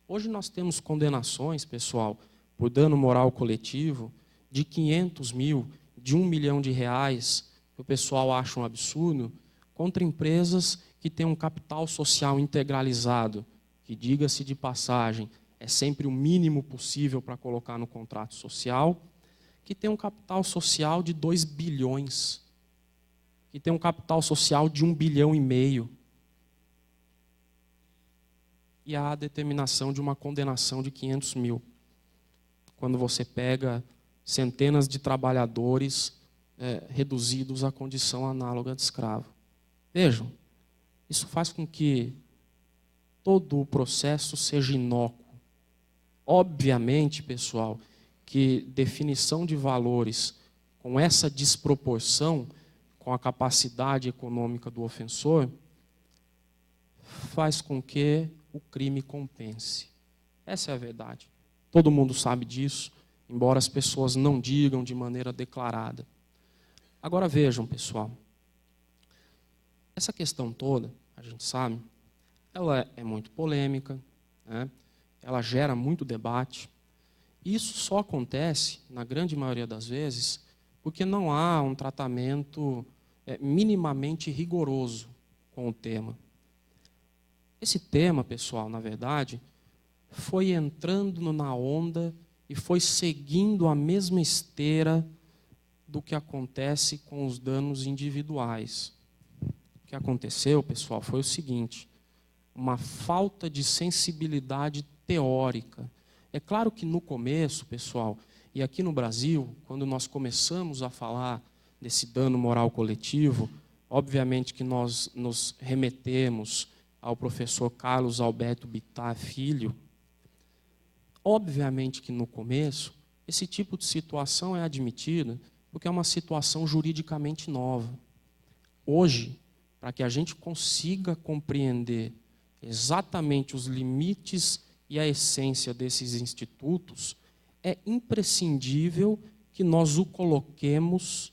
Hoje nós temos condenações, pessoal, por dano moral coletivo de 500 mil, de R$1 milhão, que o pessoal acha um absurdo, contra empresas que têm um capital social integralizado, que, diga-se de passagem, é sempre o mínimo possível para colocar no contrato social, que tem um capital social de 2 bilhões, que tem um capital social de 1,5 bilhão, e há a determinação de uma condenação de 500 mil. Quando você pega centenas de trabalhadores reduzidos à condição análoga de escravo. Vejam, isso faz com que todo o processo seja inócuo. Obviamente, pessoal, que definição de valores com essa desproporção com a capacidade econômica do ofensor faz com que o crime compense. Essa é a verdade. Todo mundo sabe disso, embora as pessoas não digam de maneira declarada. Agora vejam, pessoal, essa questão toda, a gente sabe, ela é muito polêmica, né? Ela gera muito debate. E isso só acontece, na grande maioria das vezes, porque não há um tratamento minimamente rigoroso com o tema. Esse tema, pessoal, na verdade, foi entrando na onda e foi seguindo a mesma esteira do que acontece com os danos individuais. O que aconteceu, pessoal, foi o seguinte: uma falta de sensibilidade teórica. É claro que no começo, pessoal, e aqui no Brasil, quando nós começamos a falar desse dano moral coletivo, obviamente que nós nos remetemos ao professor Carlos Alberto Bittar Filho. Obviamente que no começo, esse tipo de situação é admitida porque é uma situação juridicamente nova. Hoje, para que a gente consiga compreender exatamente os limites e a essência desses institutos, é imprescindível que nós o coloquemos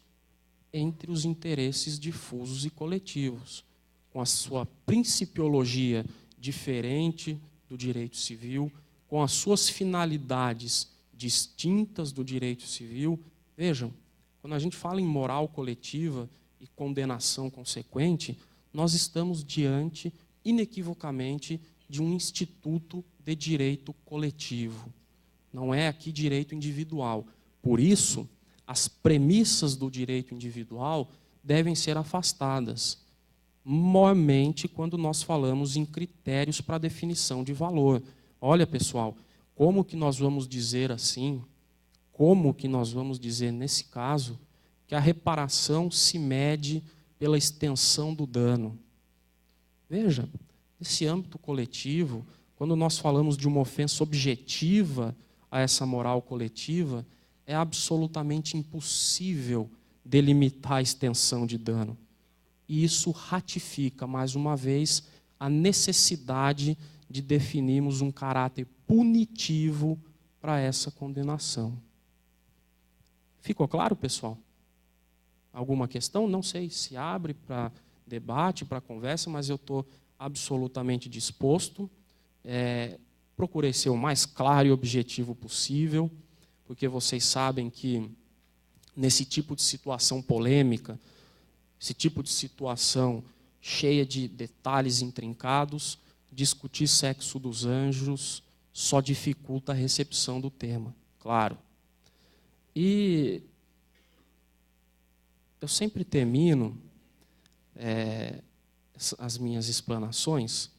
entre os interesses difusos e coletivos, com a sua principiologia diferente do direito civil, com as suas finalidades distintas do direito civil. Vejam, quando a gente fala em moral coletiva e condenação consequente, nós estamos diante, inequivocamente, de um instituto de direito coletivo. Não é aqui direito individual. Por isso, as premissas do direito individual devem ser afastadas, mormente quando nós falamos em critérios para definição de valor. Olha, pessoal, como que nós vamos dizer assim, como que nós vamos dizer nesse caso, que a reparação se mede pela extensão do dano. Veja, nesse âmbito coletivo, quando nós falamos de uma ofensa objetiva a essa moral coletiva, é absolutamente impossível delimitar a extensão de dano. E isso ratifica, mais uma vez, a necessidade de definirmos um caráter punitivo para essa condenação. Ficou claro, pessoal? Alguma questão? Não sei se abre para debate, para conversa, mas eu estou absolutamente disposto. Procurei ser o mais claro e objetivo possível, porque vocês sabem que nesse tipo de situação polêmica, esse tipo de situação cheia de detalhes intrincados, discutir sexo dos anjos só dificulta a recepção do tema, claro. E eu sempre termino as minhas explanações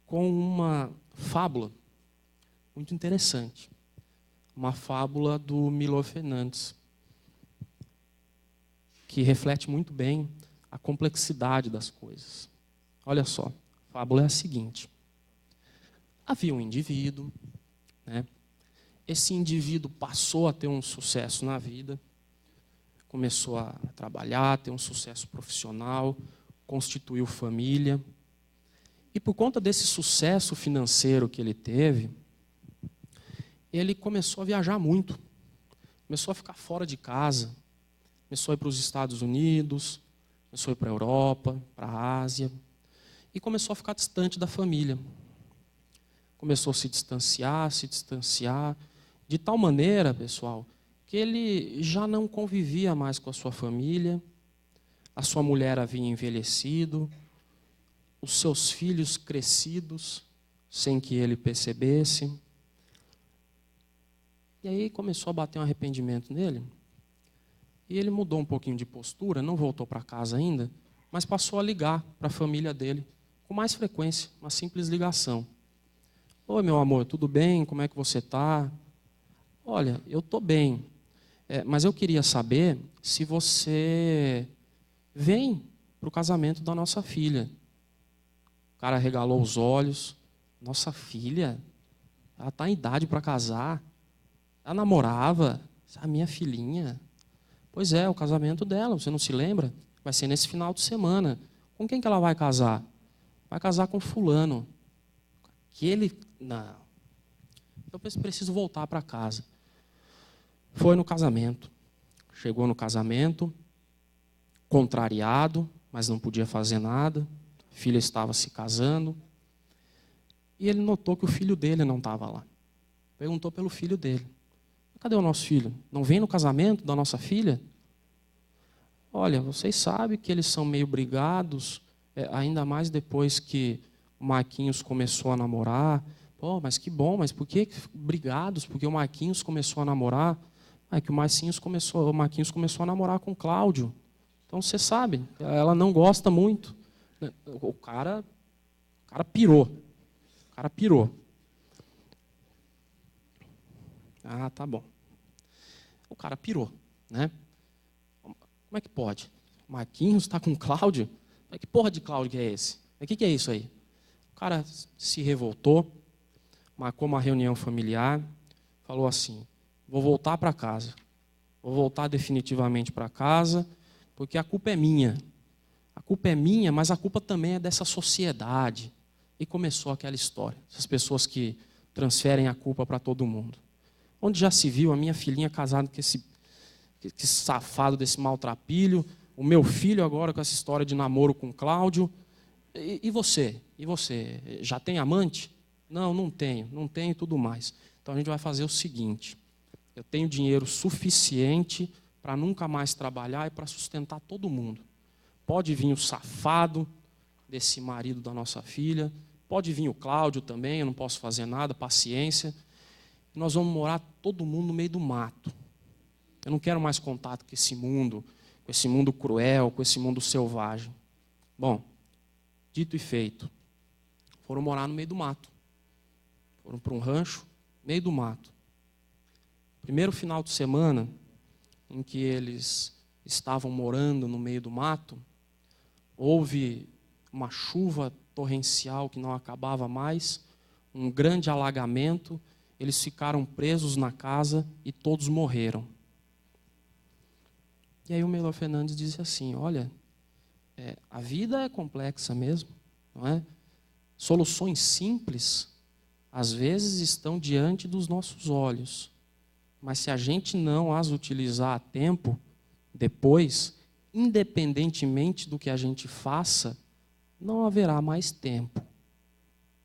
com uma fábula muito interessante. Uma fábula do Milor Fernandes, que reflete muito bem a complexidade das coisas. Olha só, a fábula é a seguinte. Havia um indivíduo, né? Esse indivíduo passou a ter um sucesso na vida, começou a trabalhar, ter um sucesso profissional, constituiu família. E por conta desse sucesso financeiro que ele teve, ele começou a viajar muito. Começou a ficar fora de casa. Começou a ir para os Estados Unidos, começou a ir para a Europa, para a Ásia. E começou a ficar distante da família. Começou a se distanciar, de tal maneira, pessoal, que ele já não convivia mais com a sua família, a sua mulher havia envelhecido, os seus filhos crescidos, sem que ele percebesse. E aí começou a bater um arrependimento nele, e ele mudou um pouquinho de postura, não voltou para casa ainda, mas passou a ligar para a família dele, com mais frequência, uma simples ligação. Oi, meu amor, tudo bem? Como é que você está? Olha, eu estou bem, mas eu queria saber se você vem para o casamento da nossa filha. O cara regalou os olhos. Nossa filha? Ela está em idade para casar? Ela namorava? A minha filhinha? Pois é, o casamento dela, você não se lembra? Vai ser nesse final de semana. Com quem que ela vai casar? Vai casar com fulano. Não. Eu preciso voltar para casa. Foi no casamento. Chegou no casamento, contrariado, mas não podia fazer nada. A filha estava se casando. E ele notou que o filho dele não estava lá. Perguntou pelo filho dele. Cadê o nosso filho? Não vem no casamento da nossa filha? Olha, vocês sabem que eles são meio brigados, ainda mais depois que o Marquinhos começou a namorar. Pô, mas que bom, mas por que brigados? Porque o Marquinhos começou a namorar. É que o Marquinhos começou a namorar com o Cláudio. Então, você sabe, ela não gosta muito. O cara pirou. O cara pirou. Ah, tá bom. O cara pirou, né? Como é que pode? O Marquinhos está com o Cláudio? Que porra de Cláudio que é esse? O que é isso aí? O cara se revoltou, marcou uma reunião familiar, falou assim, vou voltar para casa. Vou voltar definitivamente para casa, porque a culpa é minha. A culpa é minha, mas a culpa também é dessa sociedade. E começou aquela história. Essas pessoas que transferem a culpa para todo mundo. Onde já se viu a minha filhinha casada com esse safado desse maltrapilho, o meu filho agora com essa história de namoro com o Cláudio. E você? E você? Já tem amante? Não, não tenho e tudo mais. Então a gente vai fazer o seguinte, eu tenho dinheiro suficiente para nunca mais trabalhar e para sustentar todo mundo. Pode vir o safado desse marido da nossa filha, pode vir o Cláudio também, eu não posso fazer nada, paciência. Nós vamos morar todo mundo no meio do mato. Eu não quero mais contato com esse mundo cruel, com esse mundo selvagem. Bom, dito e feito, foram morar no meio do mato. Foram para um rancho, no meio do mato. Primeiro final de semana em que eles estavam morando no meio do mato, houve uma chuva torrencial que não acabava mais, um grande alagamento, eles ficaram presos na casa e todos morreram. E aí o Melhor Fernandes disse assim, olha, a vida é complexa mesmo, não é? Soluções simples, às vezes, estão diante dos nossos olhos, mas se a gente não as utilizar a tempo, depois, independentemente do que a gente faça, não haverá mais tempo.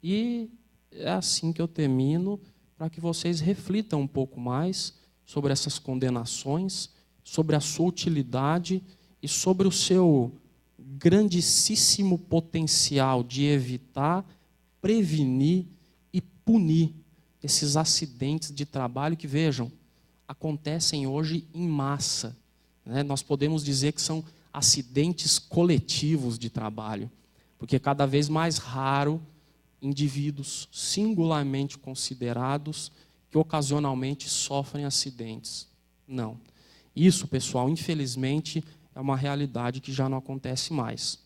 E é assim que eu termino, para que vocês reflitam um pouco mais sobre essas condenações, sobre a sua utilidade e sobre o seu grandíssimo potencial de evitar, prevenir e punir esses acidentes de trabalho que, vejam, acontecem hoje em massa. Nós podemos dizer que são acidentes coletivos de trabalho, porque é cada vez mais raro indivíduos singularmente considerados que ocasionalmente sofrem acidentes. Não. Isso, pessoal, infelizmente, é uma realidade que já não acontece mais.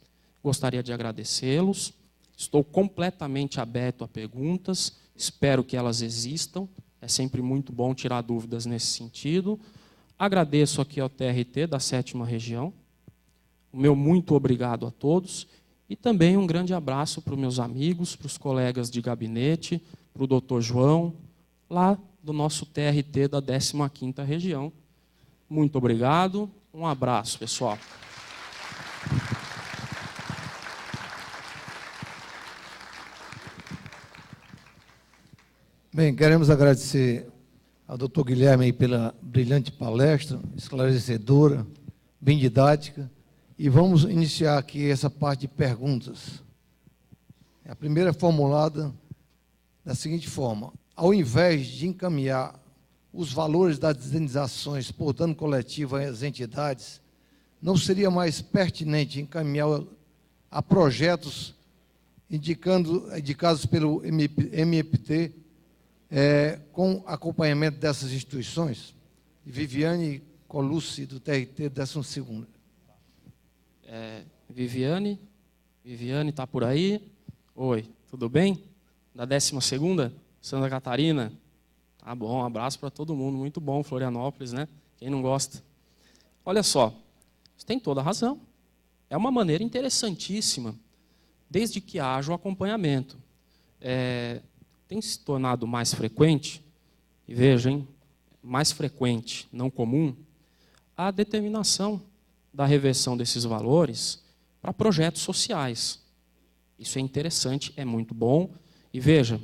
Gostaria de agradecê-los. Estou completamente aberto a perguntas. Espero que elas existam. É sempre muito bom tirar dúvidas nesse sentido. Agradeço aqui ao TRT da 7ª Região. O meu muito obrigado a todos. E também um grande abraço para os meus amigos, para os colegas de gabinete, para o doutor João, lá do nosso TRT da 15ª Região. Muito obrigado. Um abraço, pessoal. Bem, queremos agradecer ao doutor Guilherme aí pela brilhante palestra, esclarecedora, bem didática, e vamos iniciar aqui essa parte de perguntas. A primeira é formulada da seguinte forma: ao invés de encaminhar os valores das indenizações por dano coletivo às entidades, não seria mais pertinente encaminhar a projetos indicados pelo MPT, com acompanhamento dessas instituições? Viviane Colucci, do TRT 12ª. Viviane está por aí? Oi, tudo bem? Da 12ª, Santa Catarina? Tá bom, um abraço para todo mundo, muito bom, Florianópolis, né? Quem não gosta? Olha só, você tem toda a razão. É uma maneira interessantíssima, desde que haja o acompanhamento. Tem se tornado mais frequente, e vejam, mais frequente, não comum, a determinação da reversão desses valores para projetos sociais. Isso é interessante, é muito bom. E veja,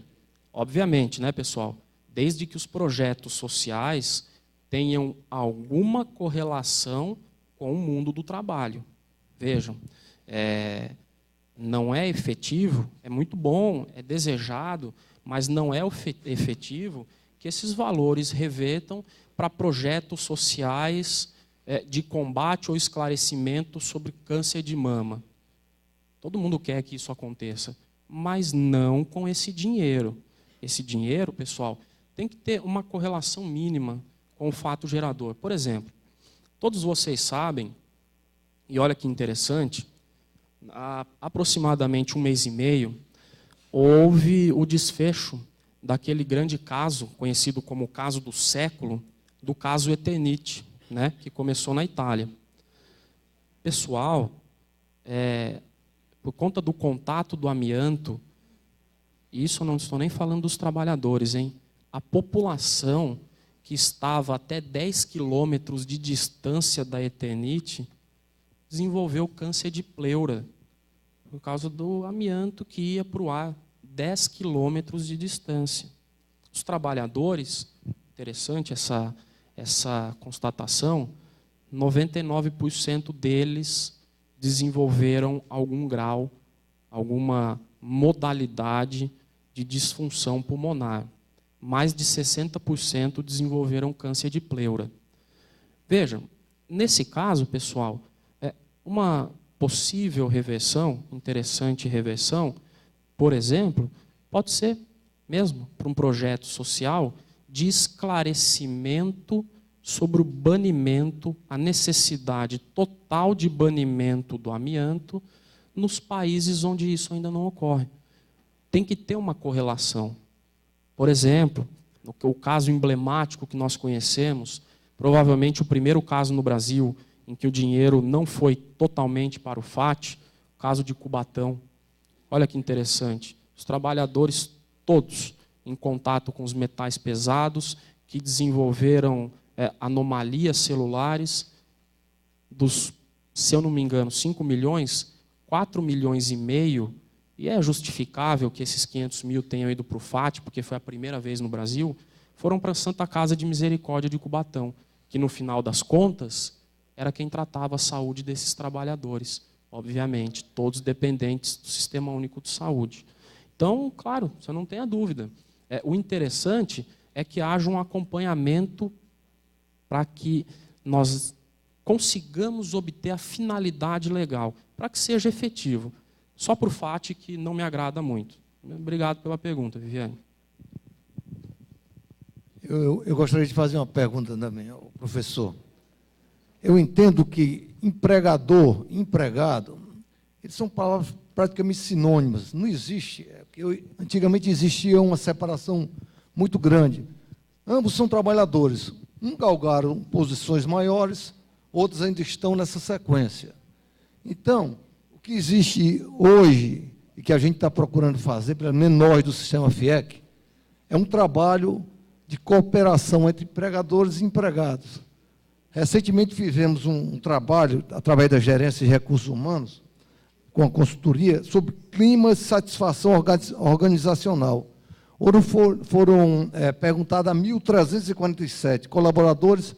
obviamente, né, pessoal, desde que os projetos sociais tenham alguma correlação com o mundo do trabalho. Vejam, não é efetivo, é muito bom, é desejado, mas não é efetivo que esses valores revertam para projetos sociais de combate ou esclarecimento sobre câncer de mama. Todo mundo quer que isso aconteça, mas não com esse dinheiro. Esse dinheiro, pessoal, tem que ter uma correlação mínima com o fato gerador. Por exemplo, todos vocês sabem, e olha que interessante, há aproximadamente 1 mês e meio, houve o desfecho daquele grande caso, conhecido como o caso do século, do caso Eternit, né, que começou na Itália. Pessoal, por conta do contato do amianto, e isso eu não estou nem falando dos trabalhadores, hein? A população que estava até 10 quilômetros de distância da Eternit desenvolveu câncer de pleura, por causa do amianto que ia para o ar, 10 quilômetros de distância. Os trabalhadores, interessante essa constatação, 99% deles desenvolveram algum grau, alguma modalidade de disfunção pulmonar. Mais de 60% desenvolveram câncer de pleura. Vejam, nesse caso, pessoal, uma possível reversão, interessante reversão, por exemplo, pode ser mesmo para um projeto social de esclarecimento sobre o banimento, a necessidade total de banimento do amianto nos países onde isso ainda não ocorre. Tem que ter uma correlação. Por exemplo, o caso emblemático que nós conhecemos, provavelmente o primeiro caso no Brasil em que o dinheiro não foi totalmente para o FAT, o caso de Cubatão. Olha que interessante. Os trabalhadores todos em contato com os metais pesados, que desenvolveram anomalias celulares, dos, se eu não me engano, 5 milhões, 4 milhões e meio, e é justificável que esses 500 mil tenham ido para o FAT, porque foi a primeira vez no Brasil, foram para a Santa Casa de Misericórdia de Cubatão, que no final das contas era quem tratava a saúde desses trabalhadores, obviamente, todos dependentes do Sistema Único de Saúde. Então, claro, você não tenha dúvida. O interessante é que haja um acompanhamento para que nós consigamos obter a finalidade legal, para que seja efetivo. Só para o FAT que não me agrada muito. Obrigado pela pergunta, Viviane. Eu gostaria de fazer uma pergunta também ao professor. Eu entendo que empregador e empregado, eles são palavras praticamente sinônimas. Não existe. Antigamente existia uma separação muito grande. Ambos são trabalhadores. Galgaram posições maiores, outros ainda estão nessa sequência. Então, o que existe hoje, e que a gente está procurando fazer, pelo menos nós do Sistema FIEC, é um trabalho de cooperação entre empregadores e empregados. Recentemente fizemos um trabalho, através da Gerência de Recursos Humanos, com a consultoria, sobre clima de satisfação organizacional. Foram perguntados a 1.347 colaboradores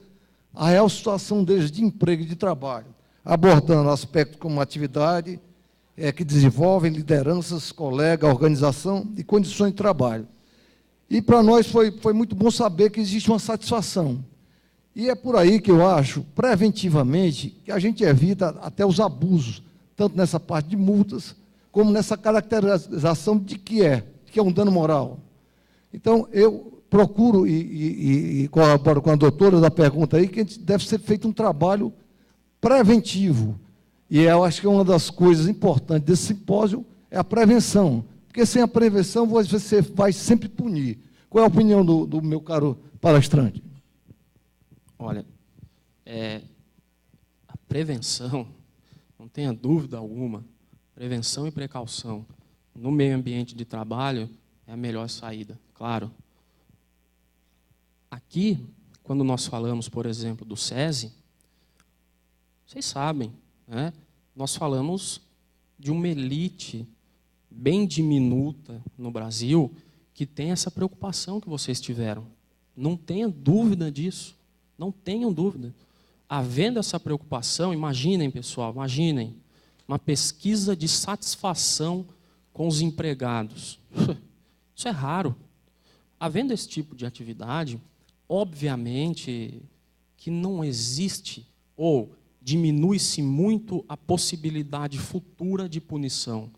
a real situação deles de emprego e de trabalho, abordando aspectos como atividade que desenvolvem, lideranças, colega, organização e condições de trabalho. E para nós foi muito bom saber que existe uma satisfação. E é por aí que eu acho, preventivamente, que a gente evita até os abusos, tanto nessa parte de multas, como nessa caracterização de que é um dano moral. Então, eu procuro e colaboro com a doutora da pergunta aí, que deve ser feito um trabalho preventivo. E eu acho que uma das coisas importantes desse simpósio é a prevenção. Porque sem a prevenção você vai sempre punir. Qual é a opinião do meu caro palestrante? Olha, a prevenção, não tenha dúvida alguma, prevenção e precaução no meio ambiente de trabalho é a melhor saída, claro. Aqui, quando nós falamos, por exemplo, do SESI, vocês sabem, né? Nós falamos de uma elite bem diminuta no Brasil que tem essa preocupação que vocês tiveram. Não tenha dúvida disso. Não tenham dúvida. Havendo essa preocupação, imaginem, pessoal, imaginem uma pesquisa de satisfação com os empregados. Isso é raro. Havendo esse tipo de atividade, obviamente que não existe ou diminui-se muito a possibilidade futura de punição.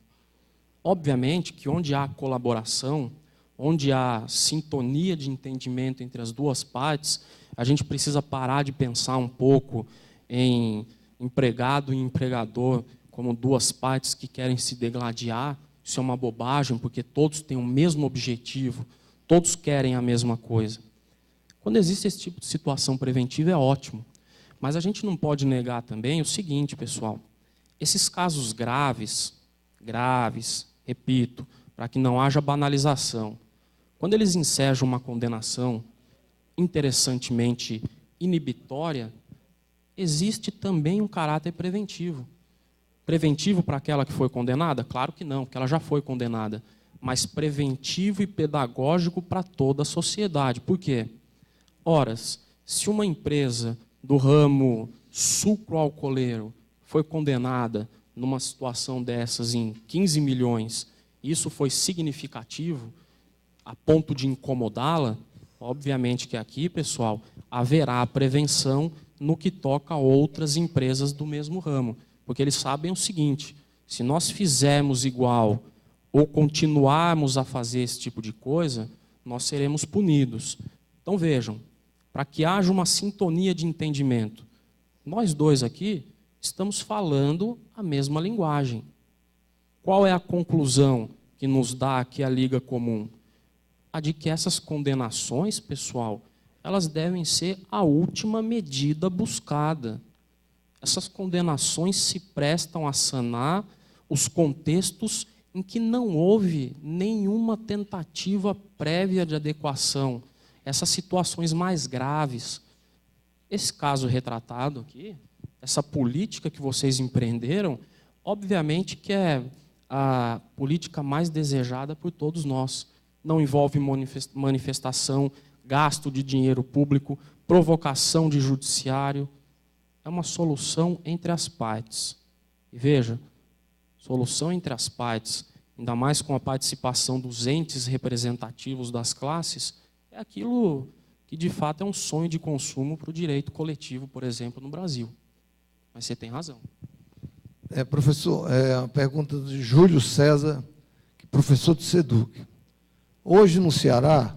Obviamente que onde há colaboração, onde há sintonia de entendimento entre as duas partes, a gente precisa parar de pensar um pouco em empregado e empregador como duas partes que querem se degladiar. Isso é uma bobagem, porque todos têm o mesmo objetivo, todos querem a mesma coisa. Quando existe esse tipo de situação preventiva, é ótimo. Mas a gente não pode negar também o seguinte, pessoal. Esses casos graves, repito, para que não haja banalização, quando eles ensejam uma condenação interessantemente inibitória, existe também um caráter preventivo. Preventivo para aquela que foi condenada? Claro que não, porque ela já foi condenada. Mas preventivo e pedagógico para toda a sociedade. Por quê? Ora, se uma empresa do ramo sucroalcooleiro foi condenada numa situação dessas em 15 milhões, isso foi significativo, a ponto de incomodá-la, obviamente que aqui, pessoal, haverá prevenção no que toca a outras empresas do mesmo ramo. Porque eles sabem o seguinte, se nós fizermos igual ou continuarmos a fazer esse tipo de coisa, nós seremos punidos. Então, vejam, para que haja uma sintonia de entendimento. Nós dois aqui estamos falando a mesma linguagem. Qual é a conclusão que nos dá aqui a Liga Comum? A de que essas condenações, pessoal, elas devem ser a última medida buscada. Essas condenações se prestam a sanar os contextos em que não houve nenhuma tentativa prévia de adequação. Essas situações mais graves. Esse caso retratado aqui, essa política que vocês empreenderam, obviamente que é a política mais desejada por todos nós. Não envolve manifestação, gasto de dinheiro público, provocação de judiciário. É uma solução entre as partes. E veja, solução entre as partes, ainda mais com a participação dos entes representativos das classes, é aquilo que de fato é um sonho de consumo para o direito coletivo, por exemplo, no Brasil. Mas você tem razão. Professor, a pergunta de Júlio César, professor do SEDUC. Hoje, no Ceará,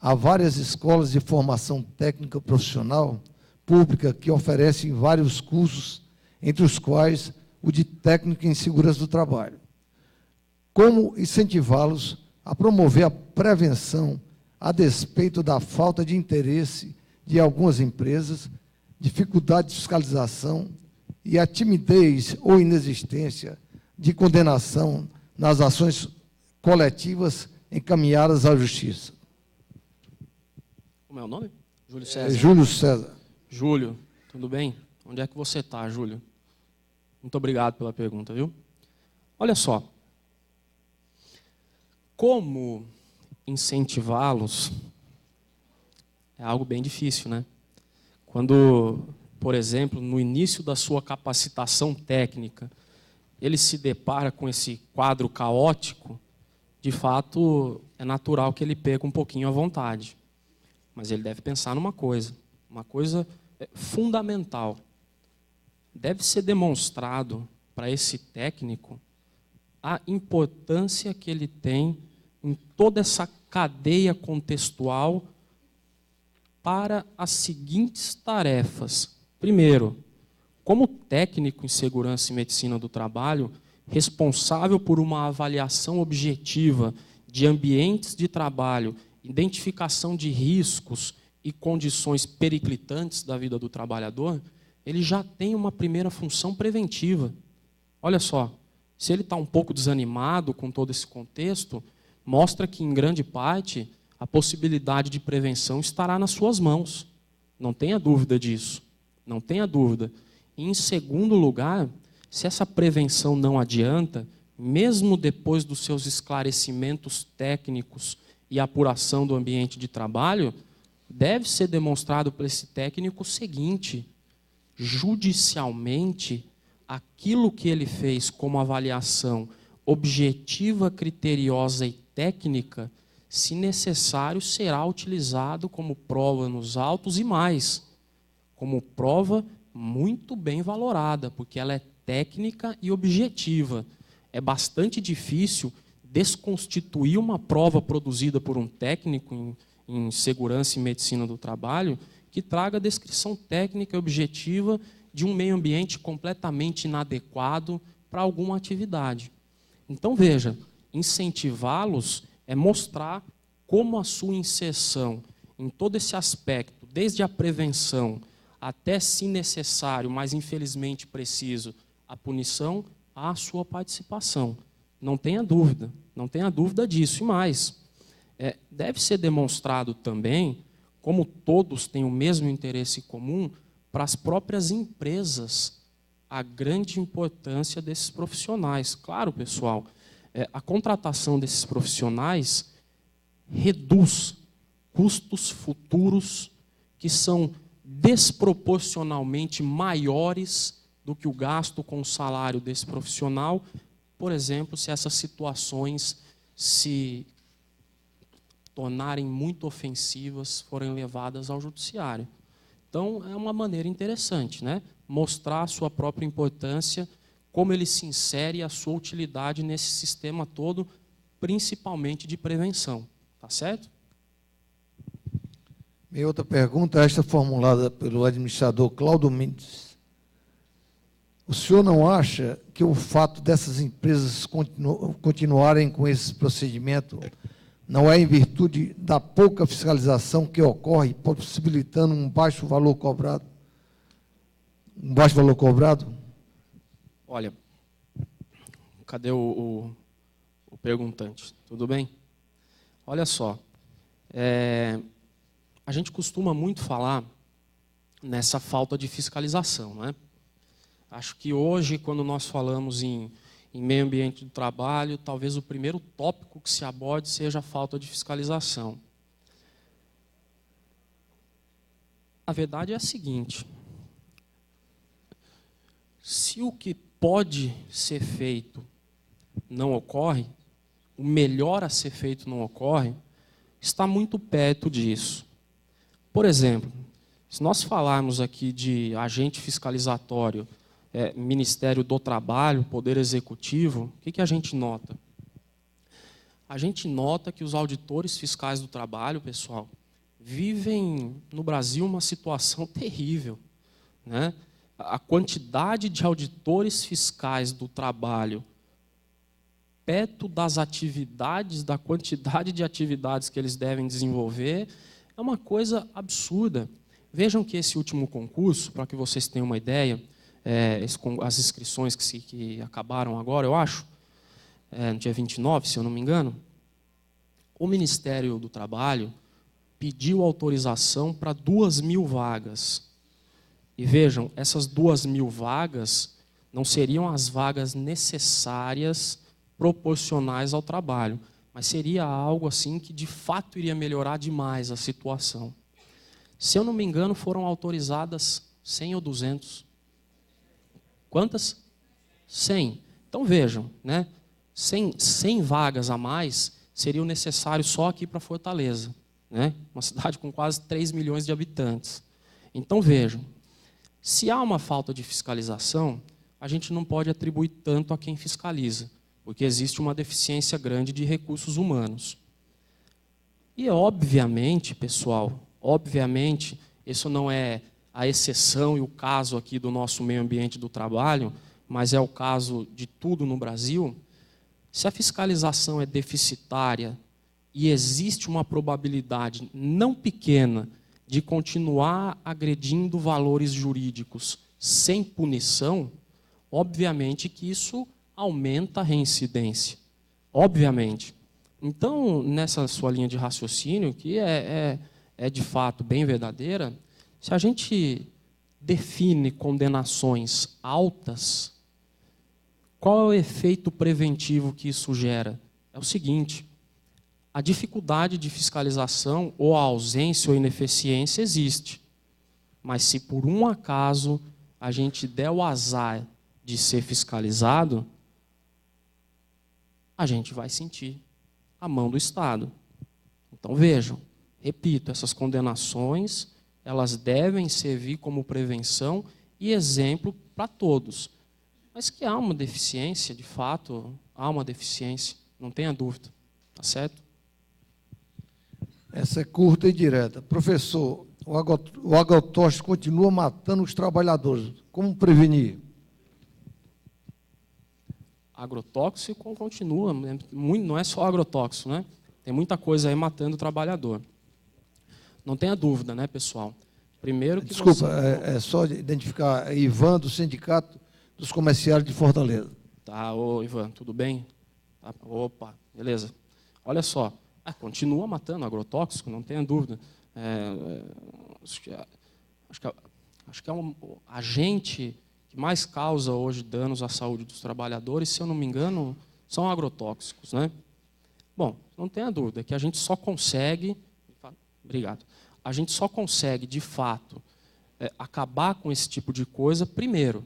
há várias escolas de formação técnica profissional pública que oferecem vários cursos, entre os quais o de técnico em segurança do trabalho. Como incentivá-los a promover a prevenção a despeito da falta de interesse de algumas empresas, dificuldade de fiscalização e a timidez ou inexistência de condenação nas ações coletivas encaminhadas à Justiça? Como é o nome? Júlio César. Júlio César. Júlio, tudo bem? Onde é que você está, Júlio? Muito obrigado pela pergunta, viu? Olha só. Como incentivá-los é algo bem difícil, né? Quando, por exemplo, no início da sua capacitação técnica, ele se depara com esse quadro caótico, de fato, é natural que ele perca um pouquinho a vontade. Mas ele deve pensar numa coisa fundamental. Deve ser demonstrado para esse técnico a importância que ele tem em toda essa cadeia contextual para as seguintes tarefas. Primeiro, como técnico em segurança e medicina do trabalho, responsável por uma avaliação objetiva de ambientes de trabalho, identificação de riscos e condições periclitantes da vida do trabalhador, ele já tem uma primeira função preventiva. Olha só, se ele está um pouco desanimado com todo esse contexto, mostra que, em grande parte, a possibilidade de prevenção estará nas suas mãos. Não tenha dúvida disso. Não tenha dúvida. E, em segundo lugar, se essa prevenção não adianta, mesmo depois dos seus esclarecimentos técnicos e apuração do ambiente de trabalho, deve ser demonstrado para esse técnico o seguinte: judicialmente, aquilo que ele fez como avaliação objetiva, criteriosa e técnica, se necessário, será utilizado como prova nos autos e mais, como prova muito bem valorada, porque ela é técnica e objetiva. É bastante difícil desconstituir uma prova produzida por um técnico em segurança e medicina do trabalho que traga a descrição técnica e objetiva de um meio ambiente completamente inadequado para alguma atividade. Então, veja, incentivá-los é mostrar como a sua inserção em todo esse aspecto, desde a prevenção até, se necessário, mas infelizmente preciso, a punição, a sua participação. Não tenha dúvida disso. E mais, deve ser demonstrado também, como todos têm o mesmo interesse comum, para as próprias empresas, a grande importância desses profissionais. Claro, pessoal, a contratação desses profissionais reduz custos futuros que são desproporcionalmente maiores do que o gasto com o salário desse profissional, por exemplo, se essas situações se tornarem muito ofensivas, forem levadas ao judiciário. Então, é uma maneira interessante, né? Mostrar a sua própria importância, como ele se insere e a sua utilidade nesse sistema todo, principalmente de prevenção. Tá certo? Minha outra pergunta, esta formulada pelo administrador Cláudio Mendes. O senhor não acha que o fato dessas empresas continuarem com esse procedimento não é em virtude da pouca fiscalização que ocorre, possibilitando um baixo valor cobrado? Um baixo valor cobrado? Olha, cadê o perguntante? Tudo bem? Olha só, a gente costuma muito falar nessa falta de fiscalização, né? Acho que hoje, quando nós falamos em meio ambiente do trabalho, talvez o primeiro tópico que se aborde seja a falta de fiscalização. A verdade é a seguinte: se o que pode ser feito não ocorre, o melhor a ser feito não ocorre, está muito perto disso. Por exemplo, se nós falarmos aqui de agente fiscalizatório, Ministério do Trabalho, Poder Executivo, o que a gente nota? A gente nota que os auditores fiscais do trabalho, pessoal, vivem no Brasil uma situação terrível, né? A quantidade de auditores fiscais do trabalho perto das atividades, da quantidade de atividades que eles devem desenvolver, é uma coisa absurda. Vejam que esse último concurso, para que vocês tenham uma ideia, as inscrições que acabaram agora, eu acho, no dia 29, se eu não me engano, o Ministério do Trabalho pediu autorização para 2.000 vagas. E vejam, essas 2.000 vagas não seriam as vagas necessárias, proporcionais ao trabalho, mas seria algo assim que de fato iria melhorar demais a situação. Se eu não me engano, foram autorizadas 100 ou 200. Quantas? 100. Então vejam, né? 100 vagas a mais seriam necessárias só aqui para Fortaleza, né? Uma cidade com quase 3 milhões de habitantes. Então vejam, se há uma falta de fiscalização, a gente não pode atribuir tanto a quem fiscaliza, porque existe uma deficiência grande de recursos humanos. E obviamente, pessoal, obviamente, isso não é a exceção e o caso aqui do nosso meio ambiente do trabalho, mas é o caso de tudo no Brasil. Se a fiscalização é deficitária e existe uma probabilidade não pequena de continuar agredindo valores jurídicos sem punição, obviamente que isso aumenta a reincidência. Obviamente. Então, nessa sua linha de raciocínio, que é de fato bem verdadeira, se a gente define condenações altas, qual é o efeito preventivo que isso gera? É o seguinte: a dificuldade de fiscalização, ou a ausência ou ineficiência existe. Mas se por um acaso a gente der o azar de ser fiscalizado, a gente vai sentir a mão do Estado. Então vejam, repito, essas condenações, elas devem servir como prevenção e exemplo para todos. Mas que há uma deficiência, de fato, há uma deficiência, não tenha dúvida, tá certo? Essa é curta e direta. Professor, o agrotóxico continua matando os trabalhadores. Como prevenir? Agrotóxico continua, não é só agrotóxico, né? Tem muita coisa aí matando o trabalhador. Não tenha dúvida, né, pessoal? Primeiro que Desculpa, é só identificar Ivan, do Sindicato dos Comerciários de Fortaleza. Tá, ô Ivan, tudo bem? Tá, opa, beleza. Olha só, continua matando agrotóxico, não tenha dúvida. Acho que é um agente que mais causa hoje danos à saúde dos trabalhadores, se eu não me engano, são agrotóxicos, né? Bom, não tenha dúvida que a gente só consegue, obrigado, a gente só consegue, de fato, acabar com esse tipo de coisa, primeiro,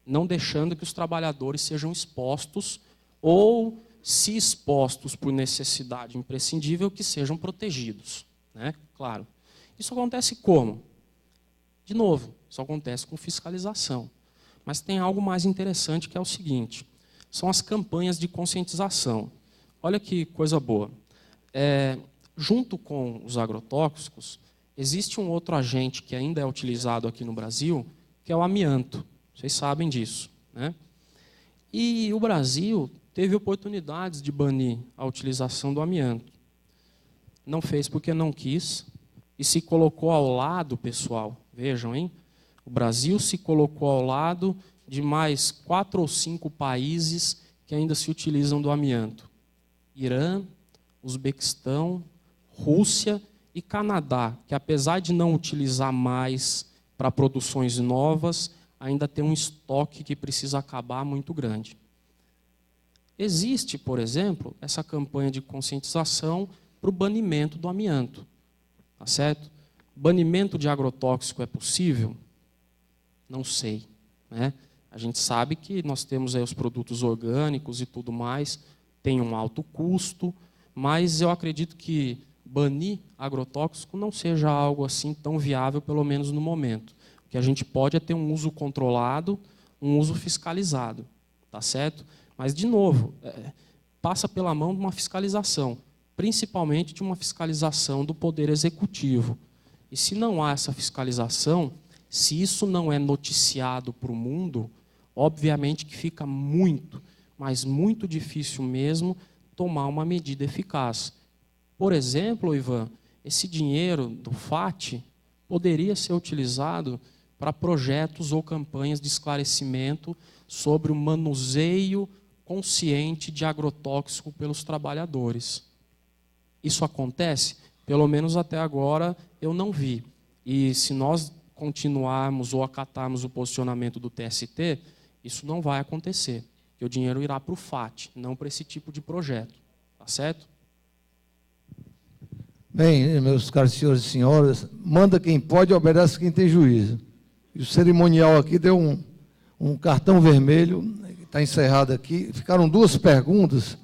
não deixando que os trabalhadores sejam expostos ou, se expostos por necessidade imprescindível, que sejam protegidos, né? Claro. Isso acontece como? De novo, isso acontece com fiscalização. Mas tem algo mais interessante, que é o seguinte: são as campanhas de conscientização. Olha que coisa boa. Junto com os agrotóxicos, Existe um outro agente que ainda é utilizado aqui no Brasil, que é o amianto. Vocês sabem disso, né? E o Brasil teve oportunidades de banir a utilização do amianto. Não fez porque não quis e se colocou ao lado, pessoal, vejam, hein? O Brasil se colocou ao lado de mais 4 ou 5 países que ainda se utilizam do amianto. Irã, Uzbequistão, Rússia e Canadá, que apesar de não utilizar mais para produções novas, ainda tem um estoque que precisa acabar muito grande. Existe, por exemplo, essa campanha de conscientização para o banimento do amianto. Tá certo? Banimento de agrotóxico é possível? Não sei, né? A gente sabe que nós temos aí os produtos orgânicos e tudo mais, tem um alto custo, mas eu acredito que banir agrotóxico não seja algo assim tão viável, pelo menos no momento. O que a gente pode é ter um uso controlado, um uso fiscalizado, tá certo? Mas, de novo, passa pela mão de uma fiscalização, principalmente de uma fiscalização do Poder Executivo. E se não há essa fiscalização, se isso não é noticiado para o mundo, obviamente que fica muito, mas muito difícil mesmo tomar uma medida eficaz. Por exemplo, Ivan, esse dinheiro do FAT poderia ser utilizado para projetos ou campanhas de esclarecimento sobre o manuseio consciente de agrotóxico pelos trabalhadores. Isso acontece? Pelo menos até agora eu não vi. E se nós continuarmos ou acatarmos o posicionamento do TST, isso não vai acontecer. Porque o dinheiro irá para o FAT, não para esse tipo de projeto. Tá certo? Bem, meus caros senhores e senhoras, manda quem pode, obedece quem tem juízo. E o cerimonial aqui deu um cartão vermelho, está encerrado aqui. Ficaram 2 perguntas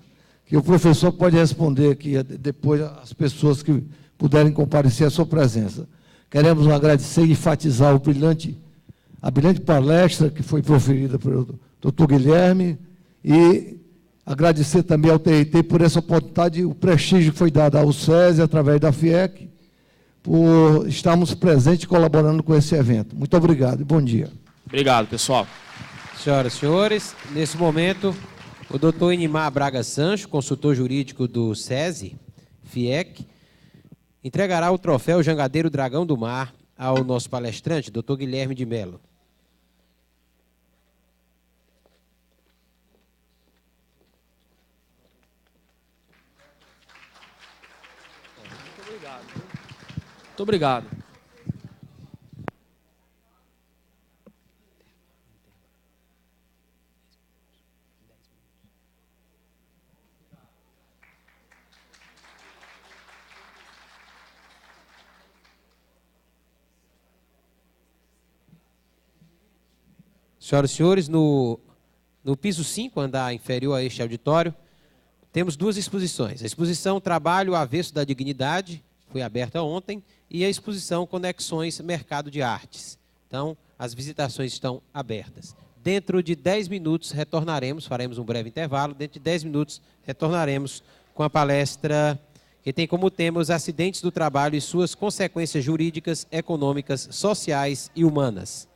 que o professor pode responder aqui depois às pessoas que puderem comparecer à sua presença. Queremos agradecer e enfatizar a brilhante palestra que foi proferida pelo Dr. Guilherme e agradecer também ao TRT por essa oportunidade, o prestígio que foi dado ao SESI, através da FIEC, por estarmos presentes e colaborando com esse evento. Muito obrigado e bom dia. Obrigado, pessoal. Senhoras e senhores, nesse momento, o doutor Inimar Braga Sancho, consultor jurídico do SESI, FIEC, entregará o troféu Jangadeiro Dragão do Mar ao nosso palestrante, doutor Guilherme de Mello. Muito obrigado. Senhoras e senhores, no piso 5, andar inferior a este auditório, temos 2 exposições. A exposição Trabalho Avesso da Dignidade, foi aberta ontem, e a exposição Conexões Mercado de Artes. Então, as visitações estão abertas. Dentro de 10 minutos retornaremos, faremos um breve intervalo, dentro de 10 minutos retornaremos com a palestra que tem como tema os acidentes do trabalho e suas consequências jurídicas, econômicas, sociais e humanas.